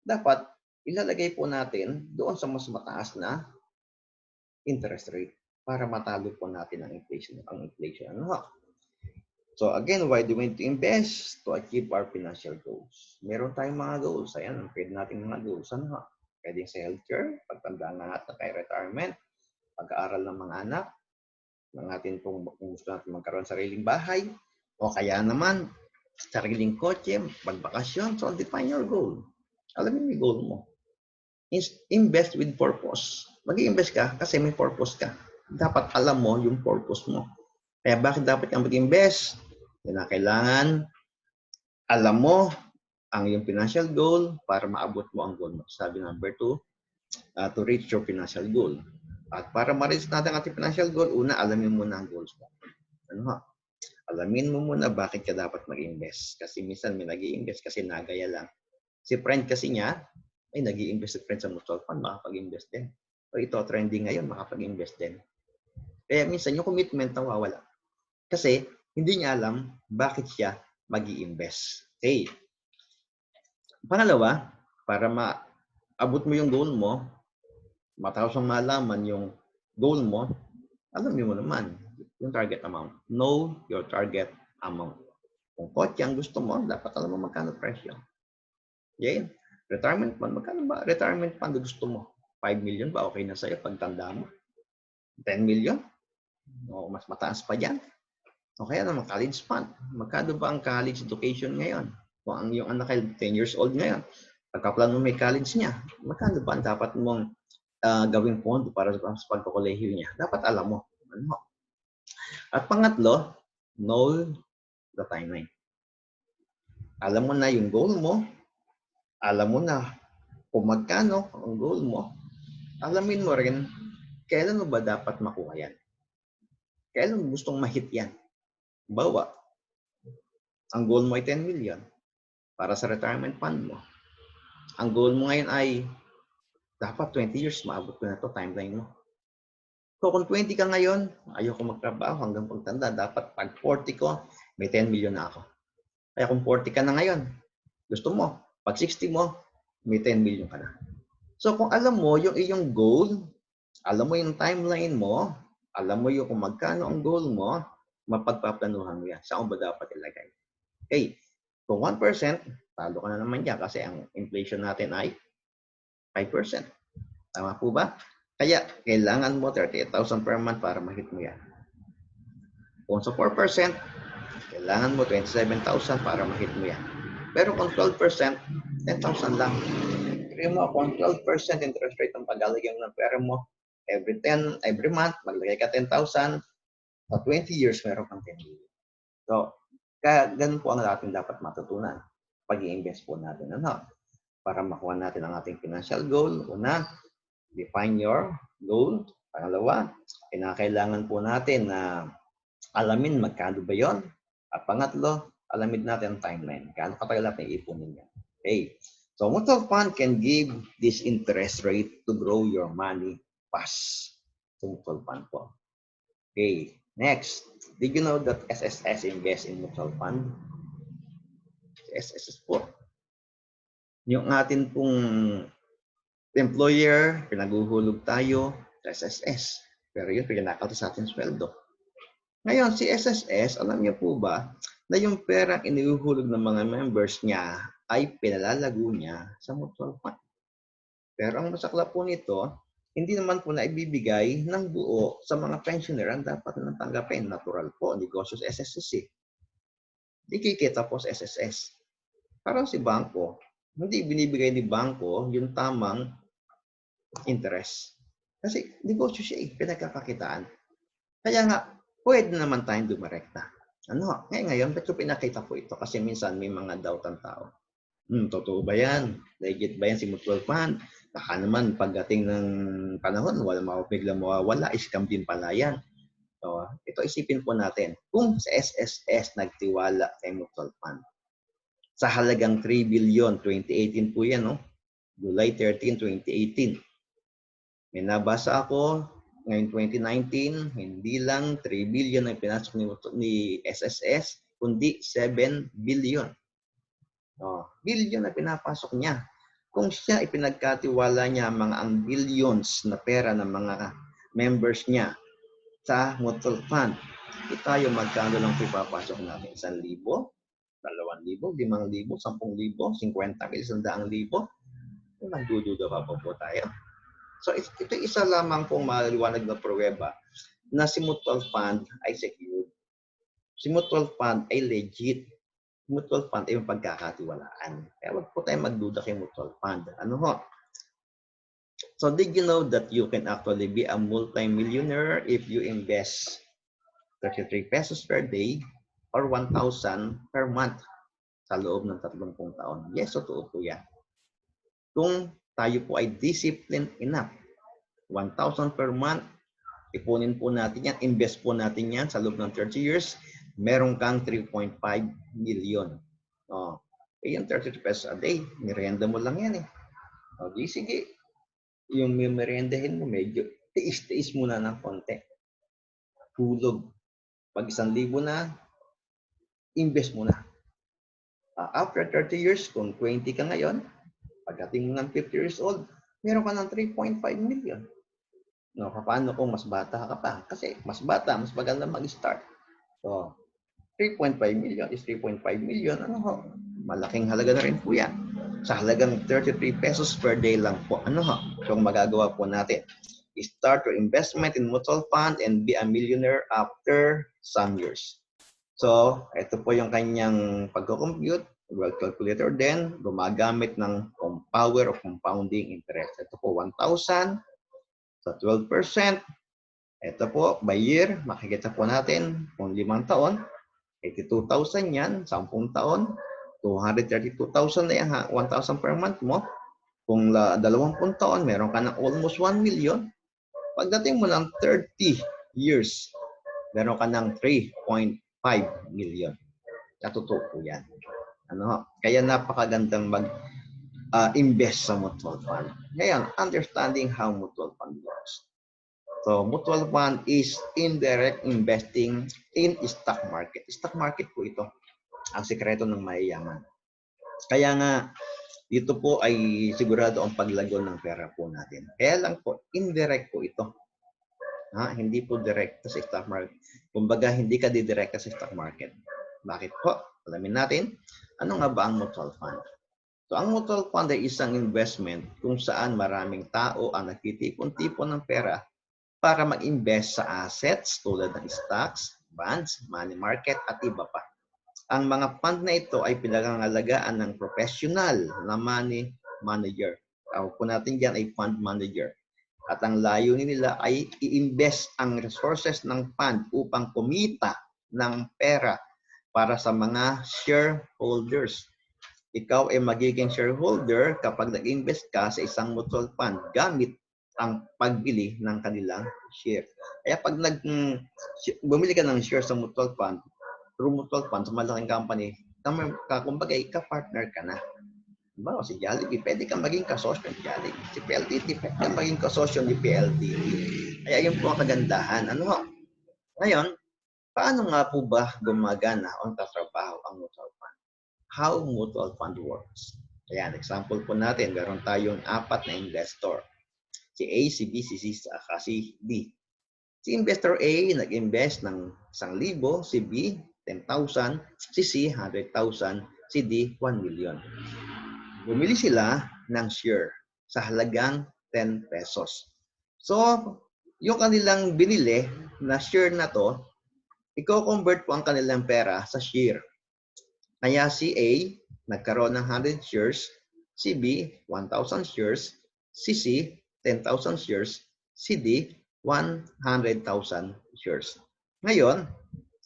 Dapat, ilalagay po natin doon sa mas mataas na interest rate para matalo po natin ang inflation. So again, why do we need to invest? To achieve our financial goals. Meron tayong mga goals. Ayan, pwede natin mga goals. Pwedeng sa healthcare, pagtanda ng anak na retirement, pag-aaral ng mga anak, ng atin kung gusto natin magkaroon sariling bahay, o kaya naman, sariling kotse, pagbakasyon. So define your goal. Alamin mo yung goal mo. Invest with purpose. Mag-i-invest ka kasi may purpose ka. Dapat alam mo yung purpose mo. Kaya bakit dapat kang mag-invest? Kailangan alam mo ang iyong financial goal para maabot mo ang goal mo. Sabi number 2, to reach your financial goal. At para ma-reach natin ang ating financial goal, una, alamin mo na ang goals mo. Alamin mo muna bakit ka dapat mag-invest. Kasi minsan may nag-i-invest kasi nagaya lang. Si friend kasi niya, ay nag-i-invest si friend sa mutual fund, makapag-invest din. So ito, trending ngayon, makapag-invest din. Kaya minsan yung commitment nawawala. Kasi hindi niya alam bakit siya mag-i-invest. Okay. Pangalawa, para maabot mo yung goal mo, matapos mong malaman yung goal mo, alam mo naman yung target amount. Know your target amount. Kung kotse ang gusto mo, dapat alam mo magkano presyo. Yan. Retirement fund, magkano ba? Retirement fund gusto mo? 5 million ba? Okay na sa'yo pag tanda mo. 10 million? O mas mataas pa dyan. O kaya naman college fund. Magkano ba ang college education ngayon? Kung ang yung anak ay 10 years old ngayon, pagkaplano mo may college niya, magkano ba ang dapat mong gawing pondo para sa pagkakolehiyo niya? Dapat alam mo. Ano? At pangatlo, know the timeline. Alam mo na yung goal mo, alam mo na kung magkano ang goal mo, alamin mo rin kailan mo ba dapat makuha yan. Kailan mo gustong ma-hit yan. Bawa, ang goal mo ay 10 million para sa retirement fund mo. Ang goal mo ngayon ay dapat 20 years maabot ko na to timeline mo. So kung 20 ka ngayon, ayoko magtrabaho hanggang pagtanda. Dapat pag 40 ko, may 10 million na ako. Kaya kung 40 ka na ngayon, gusto mo, pag 60 mo, may 10 million ka na. So kung alam mo yung iyong goal, alam mo yung timeline mo, alam mo yung kung magkano ang goal mo, mapagpaplanuhan mo yan. Saan ba dapat ilagay? Okay, kung 1%, talo ka na naman dyan kasi ang inflation natin ay 5%. Tama po ba? Kaya kailangan mo 38,000 per month para ma-hit mo yan. Kung sa 4%, kailangan mo 27,000 para ma-hit mo yan. Pero kung 12%, 10,000 lang. Kaya mo, kung 12% interest rate ang paglalagyan ng pera mo, every month, maglagay ka 10,000, sa 20 years, meron kang 10 million. So, kaya ganun po ang ating dapat matutunan pag i-invest po natin. Ano? Para makuha natin ang ating financial goal. Una, define your goal. Pangalawa, kinakailangan po natin na alamin magkano ba yon. At pangatlo, alamin natin ang timeline. Kano katagal natin iipunin yan. Okay. So, mutual fund can give this interest rate to grow your money fast. So, mutual fund po. Okay. Next, did you know that SSS invests in mutual fund? SSS po. Yung atin pong employer, pinaguhulog tayo sa SSS. Pero yun, pinakauto sa ating sweldo. Ngayon, si SSS, alam niyo po ba na yung perang inihuhulog ng mga members niya ay pinalalago niya sa mutual fund. Pero ang masaklap po nito, hindi naman po na ibibigay ng buo sa mga pensioner ang dapat na tanggapin. Natural po, negosyo sa SSS eh. Di kikita po sa SSS. Parang si bangko, hindi binibigay ni bangko yung tamang interest. Kasi negosyo siya eh, pinagkakakitaan. Kaya nga, pwede naman tayong dumirekta. Ano? Ngayon, ba't ko pinakita po ito? Kasi minsan may mga doubt ang tao. Totoo ba yan? Legit ba yan si mutual fund? Baka naman pagdating ng panahon, biglang mawawala, scam din pala yan. So, ito isipin po natin. Kung sa SSS nagtiwala kay mutual fund, sa halagang 3 billion, 2018 po yan, no? July 13, 2018. May nabasa ako, ngayon 2019, hindi lang 3 billion ang pinasok ni SSS, kundi 7 billion. Billion na pinapasok niya. Kung siya ipinagkatiwala niya ang billions na pera ng mga members niya sa mutual fund, tayo magkano lang ipapasok natin? 1,000, 2,000, 5,000, 10,000, 50,000, 100,000? Nagdududa pa po tayo. So ito isa lamang pong maliwanag na pruweba na si mutual fund ay secure. Si mutual fund ay legit. Mutual fund ay yung pagkakatiwalaan. Kaya wag po tayo magduda kay mutual fund. Ano ho? So did you know that you can actually be a multi-millionaire if you invest 33 pesos per day or 1,000 per month sa loob ng 30 taon? Yes, totoo po yan. Kung tayo po ay disciplined enough, 1,000 per month, ipunin po natin yan, invest po natin yan sa loob ng 30 years, meron kang 3.5 million. Yung 33 pesos a day, merienda mo lang yan eh. Sige, yung meriendahin mo, medyo tiis-tiis muna ng konti. Hulog. Pag 1,000 na, invest mo na. After 30 years, kung 20 ka ngayon, pagdating mo ng 50 years old, meron ka ng 3.5 million. Paano kung mas bata ka pa? Kasi mas bata, mas maganda mag-start. So, 3.5 million is 3.5 million. Ano ho? Malaking halaga na rin po yan. Sa halagang 33 pesos per day lang po. Ano ho? So, ang magagawa po natin, start your investment in mutual fund and be a millionaire after some years. So, ito po yung kanyang pagko-compute, world calculator din, gumagamit ng power of compounding interest. Ito po, 1,000 sa 12%. Ito po, by year, makikita po natin kung 5 taon, 82,000 yan, 10 taon, 232,000 na yan ha, 1,000 per month mo. Kung 20 taon, meron ka ng almost 1 million. Pagdating mo ng 30 years, meron ka ng 3.5 million. Totoo po yan. Ano? Kaya napakagandang mag-invest sa mutual fund. Ngayon, understanding how mutual fund works. So, mutual fund is indirect investing in stock market. Stock market po ito. Ang sikreto ng mayayaman. Kaya nga, dito po ay sigurado ang paglago ng pera po natin. Kaya lang po, indirect po ito. Hindi po direct sa stock market. Kumbaga, hindi ka didirect sa stock market. Bakit po? Alamin natin, ano nga ba ang mutual fund? So, ang mutual fund ay isang investment kung saan maraming tao ang nagtitipon-tipon ng pera para mag-invest sa assets tulad ng stocks, bonds, money market, at iba pa. Ang mga fund na ito ay pinangangalagaan ng professional na money manager. Tawag po natin dyan ay fund manager. At ang layunin nila ay i-invest ang resources ng fund upang kumita ng pera para sa mga shareholders. Ikaw ay magiging shareholder kapag nag-invest ka sa isang mutual fund gamit ang pagbili ng kanilang share. Kaya pag bumili ka ng share sa mutual fund, through mutual fund sa malaking company, kumbaga ka-partner ka na. Diba? Si Jollibee, pwede kang maging kasosyo ng Jollibee. Si PLDT, pwede kang maging kasosyo ni PLDT. Kaya yun po ang kagandahan. Ano ho? Ngayon, paano nga po ba gumagana o tatrabaho ang mutual fund? How mutual fund works? Ayan, example po natin, meron tayong 4 na investor. Si A, si B, si C, saka si D. Si investor A, nag-invest ng 1,000, si B, 10,000, si C, 100,000, si D, 1 million. Bumili sila ng share sa halagang 10 pesos. So, yung kanilang binili na share na to, i-convert po ang kanilang pera sa share. Kaya si A, nagkaroon ng 100 shares, si B, 1,000 shares, si C, 10,000 shares, si D, 100,000 shares. Ngayon,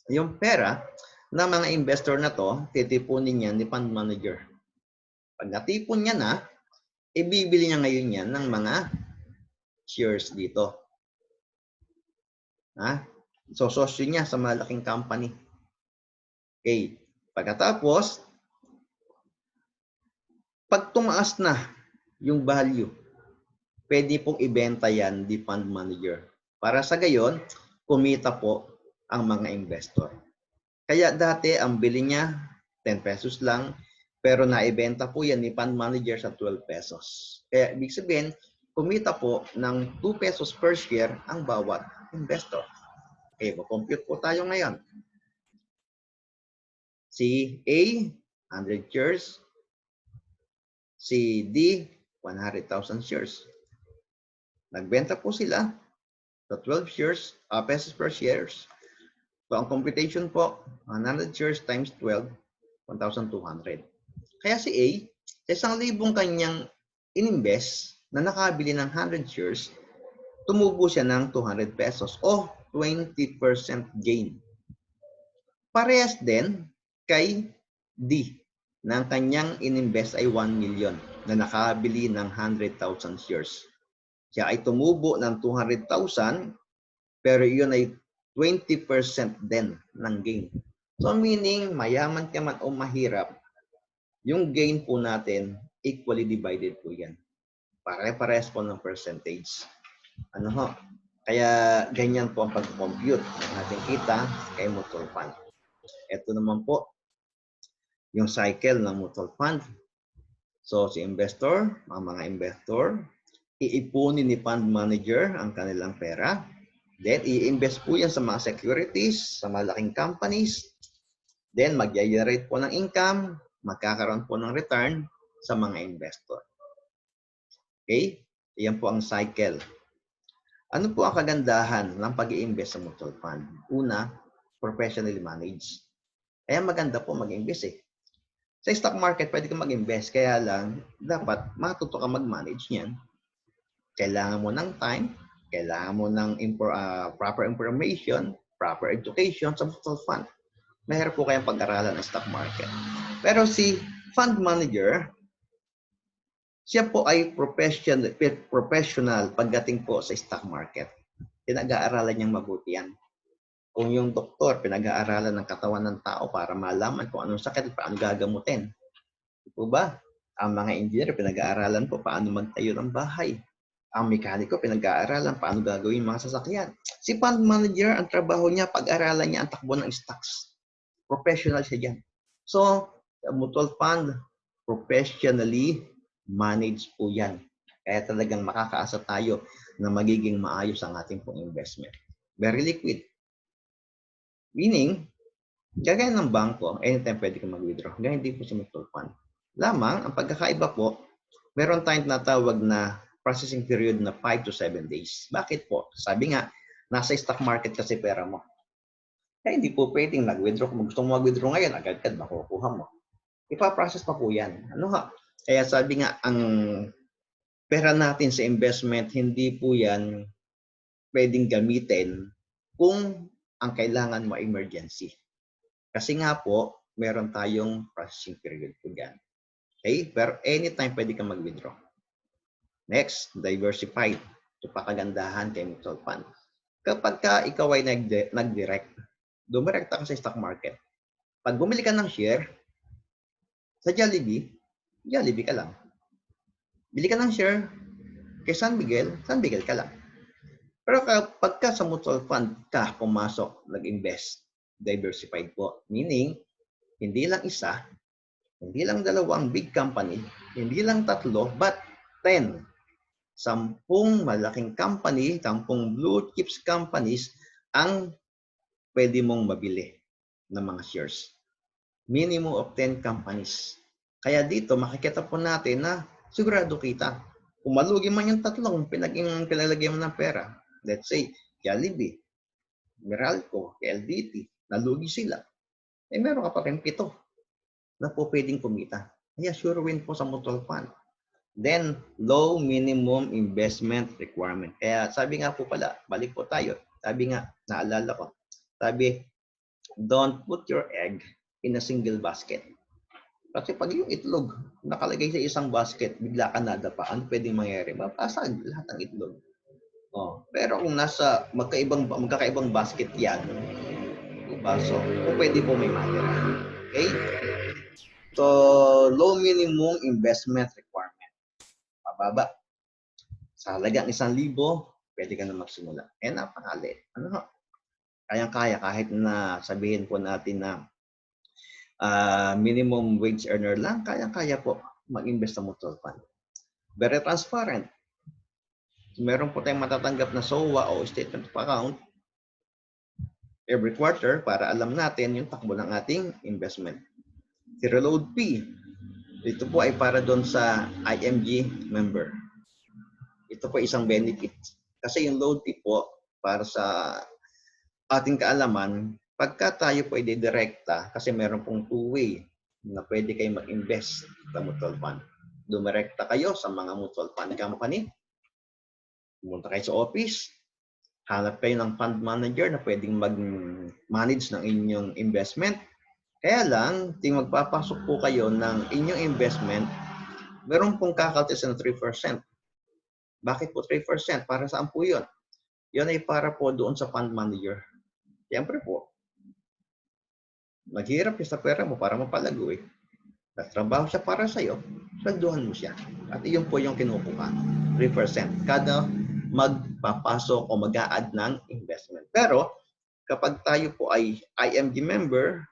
yung pera ng mga investor na to, titipunin niya ni fund manager. Pag natipon niya na, ibibili niya ngayon yan ng mga shares dito. So, sosyo niya sa malaking company. Okay. Pagkatapos, pag tumaas na yung value, pwede pong ibenta yan di fund manager. Para sa gayon, kumita po ang mga investor. Kaya dati, ang bili niya, 10 pesos lang, pero naibenta po yan ni fund manager sa 12 pesos. Kaya ibig sabihin, kumita po ng 2 pesos per share ang bawat investor. Okay, compute po tayo ngayon. Si A, 100 shares. Si D, 100,000 shares. Nagbenta po sila sa 12 shares, pesos per shares. So, ang computation po, 100 shares times 12, 1,200. Kaya si A, sa 1,000 kanyang ininvest na nakabili ng 100 shares, tumubo siya ng 200 pesos o 20% gain. Parehas din kay D na ang kanyang ininvest ay 1 million na nakabili ng 100,000 shares. Siya ay tumubo ng 200,000 pero yun ay 20% din ng gain. So meaning, mayaman ka man o mahirap, yung gain po natin, equally divided po yan. Pare-parehas po ng percentage. Ano ho? Kaya ganyan po ang pag-compute ng ating kita kay mutual fund. Ito naman po, yung cycle ng mutual fund. So si investor, ang mga investor, iipunin ni fund manager ang kanilang pera. Then, i-invest po yan sa mga securities, sa malaking companies. Then, mag-generate po ng income, magkakaroon po ng return sa mga investor. Okay? Yan po ang cycle. Ano po ang kagandahan ng pag-i-invest sa mutual fund? Una, professionally managed. Kaya maganda po mag-invest eh. Sa stock market, pwede ka mag-invest. Kaya lang, dapat matuto ka mag-manage niyan. Kailangan mo ng time, kailangan mo ng proper information, proper education sa mutual fund. Mahirap po kayang pag-aralan ng stock market. Pero si fund manager, siya po ay professional pagdating po sa stock market. Pinag-aaralan niyang mabuti yan. Kung yung doktor, pinag-aaralan ng katawan ng tao para malaman kung anong sakit at paano gagamutin. Di po ba? Ang mga engineer, pinag-aaralan po paano magtayo ng bahay. Ang mekaniko, pinag-aaralan paano gagawin mga sasakyan. Si fund manager, ang trabaho niya, pag-aralan niya ang takbo ng stocks. Professional siya dyan. So, mutual fund, professionally managed po yan. Kaya talagang makakaasa tayo na magiging maayos ang ating pong investment. Very liquid. Meaning, gagaya ng bangko, anytime pwede ka mag-withdraw. Gaya hindi po sa mutual fund. Lamang, ang pagkakaiba po, meron tayong tinatawag na processing period na 5 to 7 days. Bakit po? Sabi nga, nasa stock market kasi pera mo. Kaya hindi po pwedeng mag-withdraw. Kung gusto mo mag-withdraw ngayon, agad-agad makukuha mo. Ipaprocess pa po yan. Ano ha? Kaya sabi nga, ang pera natin sa investment, hindi po yan pwedeng gamitin kung ang kailangan mo emergency. Kasi nga po, meron tayong processing period po yan. Okay? Pero anytime pwede ka mag-withdraw. Next, diversified. Ito pa kagandahan kay mutual fund. Kapag ka ikaw ay nag-direct, dumirekta ka sa stock market. Pag bumili ka ng share, sa Jollibee ka lang. Bili ka ng share kay San Miguel ka lang. Pero kapag ka sa mutual fund ka pumasok, nag-invest, diversified po. Meaning, hindi lang isa, hindi lang dalawang big company, hindi lang tatlo, but 10. 10 malaking company, 10 blue chips companies ang pwede mong mabili ng mga shares. Minimum of 10 companies. Kaya dito, makikita po natin na sigurado kita. Kung malugi man yung tatlong pinalagyan mo ng pera, let's say, Jollibee, Meralco, LDT, nalugi sila. Eh meron ka pa rin 7 na po pwedeng kumita. Kaya sure win po sa mutual fund. Then, low minimum investment requirement. Kaya sabi nga po pala, balik po tayo. Sabi nga, naalala ko, sabi, don't put your egg in a single basket. Kasi pag yung itlog nakalagay sa isang basket, bigla ka nadapa, ano pwedeng mangyari? Mapasag lahat ng itlog. Oh, pero kung nasa magkakaibang basket yan, diba? So, kung pwede po may matira. Okay? So, low minimum investment requirement. Pababa. Sa halagang 1,000, pwede ka na magsimula. Eh, napakaliit. Ano? Kayang-kaya kahit na sabihin po natin na minimum wage earner lang, kayang-kaya po mag-invest sa mutual fund. Very transparent. Meron po tayong matatanggap na SOA o statement of account every quarter para alam natin yung takbo ng ating investment. Zero load fee. Ito po ay para doon sa IMG member. Ito po isang benefit. Kasi yung load fee po para sa ating kaalaman, pagka tayo po ay didirekta, kasi meron pong two-way na pwede kayo mag-invest sa mutual fund. Dumirekta kayo sa mga mutual fund company, pumunta kayo sa office, hanap kayo ng fund manager na pwedeng mag-manage ng inyong investment. Kaya lang, ting magpapasok po kayo ng inyong investment, meron pong kakaltis na 3%. Bakit po 3%? Para saan po yun? Yun ay para po doon sa fund manager. Siyempre po, maghirap siya sa pera mo para mapalago eh. Nagtrabaho siya para sa'yo, swelduhan mo siya. At iyon po yung kinukuha. 3% kada magpapasok o mag-a-add ng investment. Pero, kapag tayo po ay IMG member,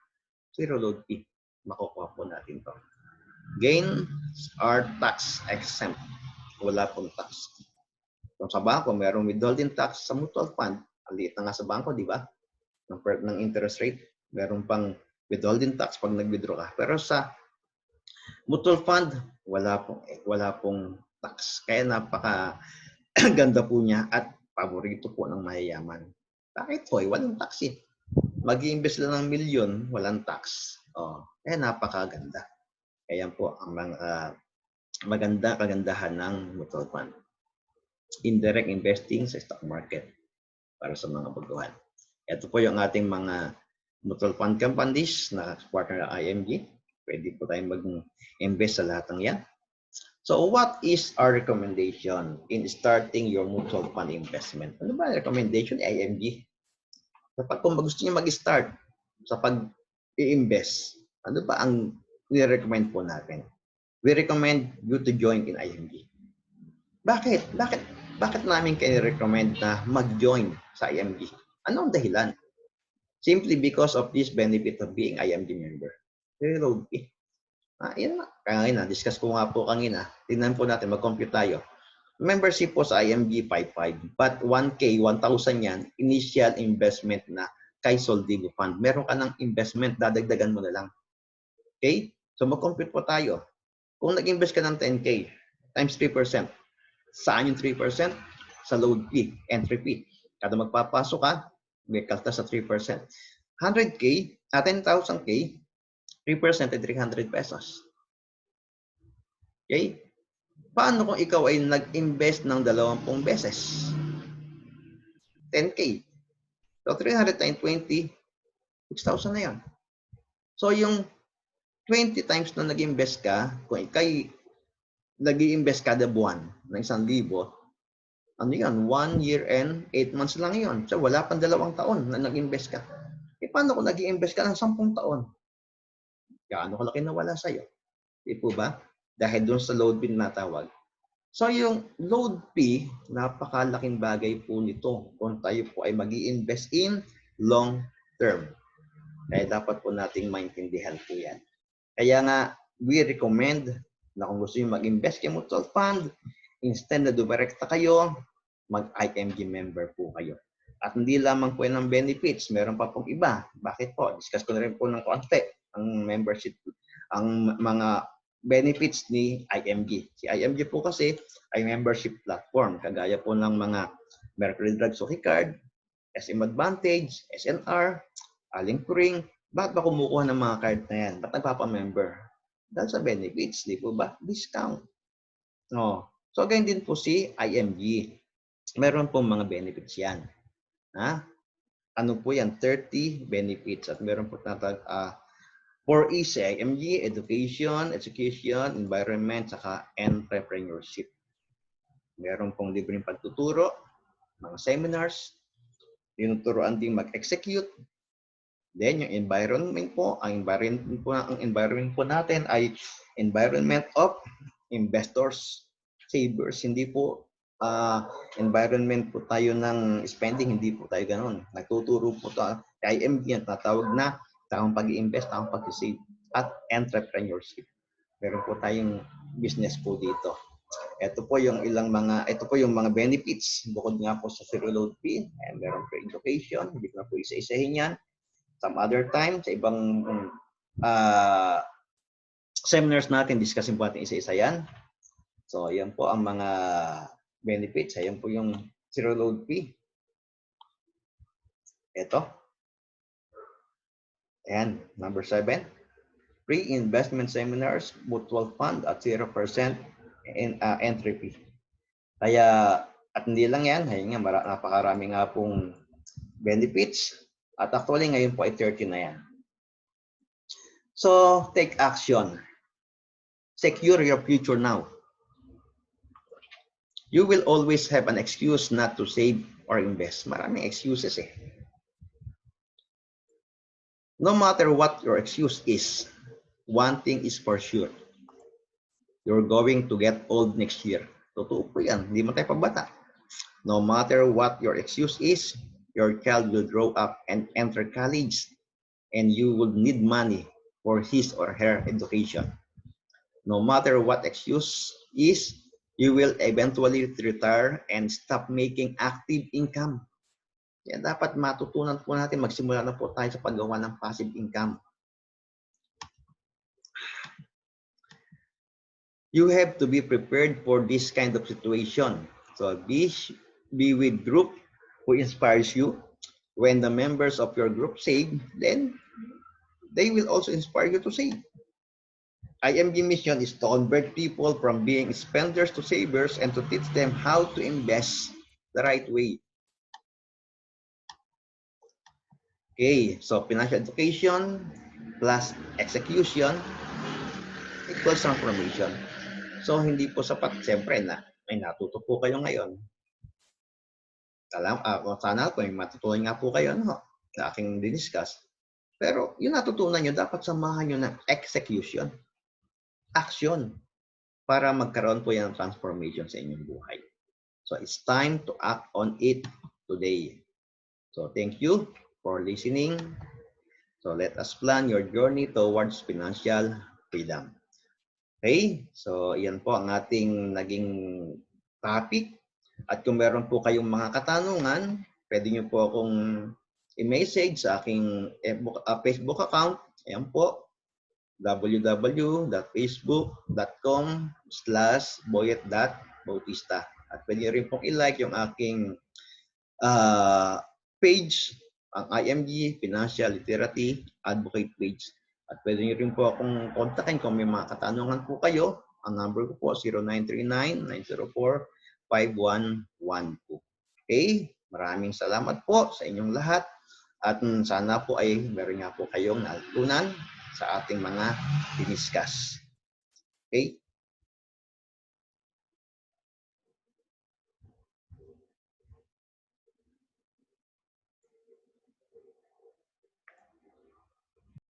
zero load fee. Makukuha po natin to. Gains are tax exempt. Wala pong tax. Kung sa bangko, merong withholding tax sa mutual fund. Ang liit na nga sa bangko, di ba? Ng interest rate. Meron pang withholding tax pag nag-withdraw ka. Pero sa mutual fund, wala pong tax. Kaya napaka ganda po niya at paborito po ng mayayaman. Bakit po? Walang tax eh. Mag-i-invest lang ng milyon, walang tax. Kaya napakaganda. Kaya po ang mga kagandahan ng mutual fund. Indirect investing sa stock market para sa mga baguhan. Ito po yung ating mga mutual fund companies na partner ng IMG. Pwede po tayong mag-invest sa lahat ng yan. So what is our recommendation in starting your mutual fund investment? Ano ba ang recommendation ni IMG? Kapag kung gusto niyo mag-start sa pag-i-invest, ano ba ang ni-recommend po natin? We recommend you to join in IMG. Bakit? Bakit namin kayo recommend na mag-join sa IMG? Ano ang dahilan? Simply because of this benefit of being IMG member. Very low fee. Yan na. Kaya discuss ko nga po kanina. Tingnan po natin, mag-compute tayo. Membership po sa IMG 5.5. But 1K, 1,000 yan, initial investment na kay Soldigo Fund. Meron ka ng investment, dadagdagan mo na lang. Okay? So mag-compute po tayo. Kung nag-invest ka ng 10K, times 3%. Saan yung 3%? Sa load fee, entry fee. Kada magpapasok ka, may kalta sa 3%. 100K, 10,000K, 3% ay 300 pesos. Okay? Paano kung ikaw ay nag-invest ng 20 beses? 10K. So, 300 times 20, 6,000 na yan. So, yung 20 times na nag-invest ka, kung ikay nag-i-invest kada buwan ng 1,000, ano yan? 1 year and 8 months lang yon. So, wala pang 2 taon na nag-invest ka. Paano kung nag-i-invest ka ng 10 taon? Gaano kalaki na wala sa'yo? Di po ba? Dahil doon sa load fee na tawag. So yung load fee, napakalaking bagay po nito kung tayo po ay mag-i-invest in long term. Kaya dapat po nating maintindihan po yan. Kaya nga, we recommend na kung gusto nyo mag-invest kayo mutual fund, instead na dumirekta kayo, mag-IMG member po kayo. At hindi lamang po yan ng benefits, meron pa pong iba. Bakit po? Discuss ko na rin po ng konti ang membership, ang mga benefits ni IMG. Si IMG po kasi ay membership platform. Kagaya po ng mga Mercury Drug Suki Card, SM Advantage, SNR, Aling Pring. Bakit ba kumukuha ng mga card na yan? Ba't nagpapa-member? Dahil sa benefits, di po ba? Discount. No. So, ganyan din po si IMG. Meron po mga benefits yan. Ano po yan? 30 benefits. At meron po natag 4E sa IMG, education, environment, saka entrepreneurship. Meron pong libreng pagtuturo, mga seminars, tinuturoan din mag-execute. Then yung environment po, ang environment po natin ay environment of investors, savers. Hindi po environment po tayo ng spending, hindi po tayo ganoon. Nagtuturo po tayo kay IMG ang tatawag na tamang pag-i-invest, tamang pag-save at entrepreneurship. Meron po tayong business po dito. Ito po yung mga benefits bukod nga po sa zero load fee, and meron po education, hindi ko na po isa-isahin yan. Some other time, sa ibang seminars natin, discussin po natin isa-isa yan. So, yan po ang mga benefits. Ayan po yung zero load fee. Ito. And number 7, pre-investment seminars, mutual fund at 0% in entry fee. Kaya, at hindi lang yan, ayun nga, napakarami nga pong benefits. At actually, ngayon po ay 30 na yan. So, take action. Secure your future now. You will always have an excuse not to save or invest. Maraming excuses eh. No matter what your excuse is, one thing is for sure. You're going to get old next year. Totoo po yan. Hindi mo tayo pabata. No matter what your excuse is, your child will grow up and enter college, and you will need money for his or her education. No matter what excuse is, you will eventually retire and stop making active income. Kaya dapat matutunan po natin, magsimula na po tayo sa paggawa ng passive income. you have to be prepared for this kind of situation. So be with group who inspires you. When the members of your group save, then they will also inspire you to save. IMG mission is to convert people from being spenders to savers and to teach them how to invest the right way. Okay, so financial education plus execution equals transformation. So hindi po sapat, siyempre na may natuto po kayo ngayon. Sana po may matutunan nga po kayo na aking diniscuss. Pero yung natutunan nyo, dapat samahan nyo ng execution, action, para magkaroon po yan ng transformation sa inyong buhay. So it's time to act on it today. So thank you for listening. So let us plan your journey towards financial freedom. Okay? So yan po ang ating naging topic. At kung meron po kayong mga katanungan, pwede nyo po akong i-message sa aking Facebook account. Ayan po, www.facebook.com/boyet.bautista. At pwede rin pong i-like yung aking page, ang IMG Financial Literacy Advocate page. At pwede nyo rin po akong kontakin kung may mga katanungan po kayo. Ang number ko po 0939-904-5112. Okay? Maraming salamat po sa inyong lahat. At sana po ay meron nga po kayong natutunan sa ating mga diniscuss. Okay?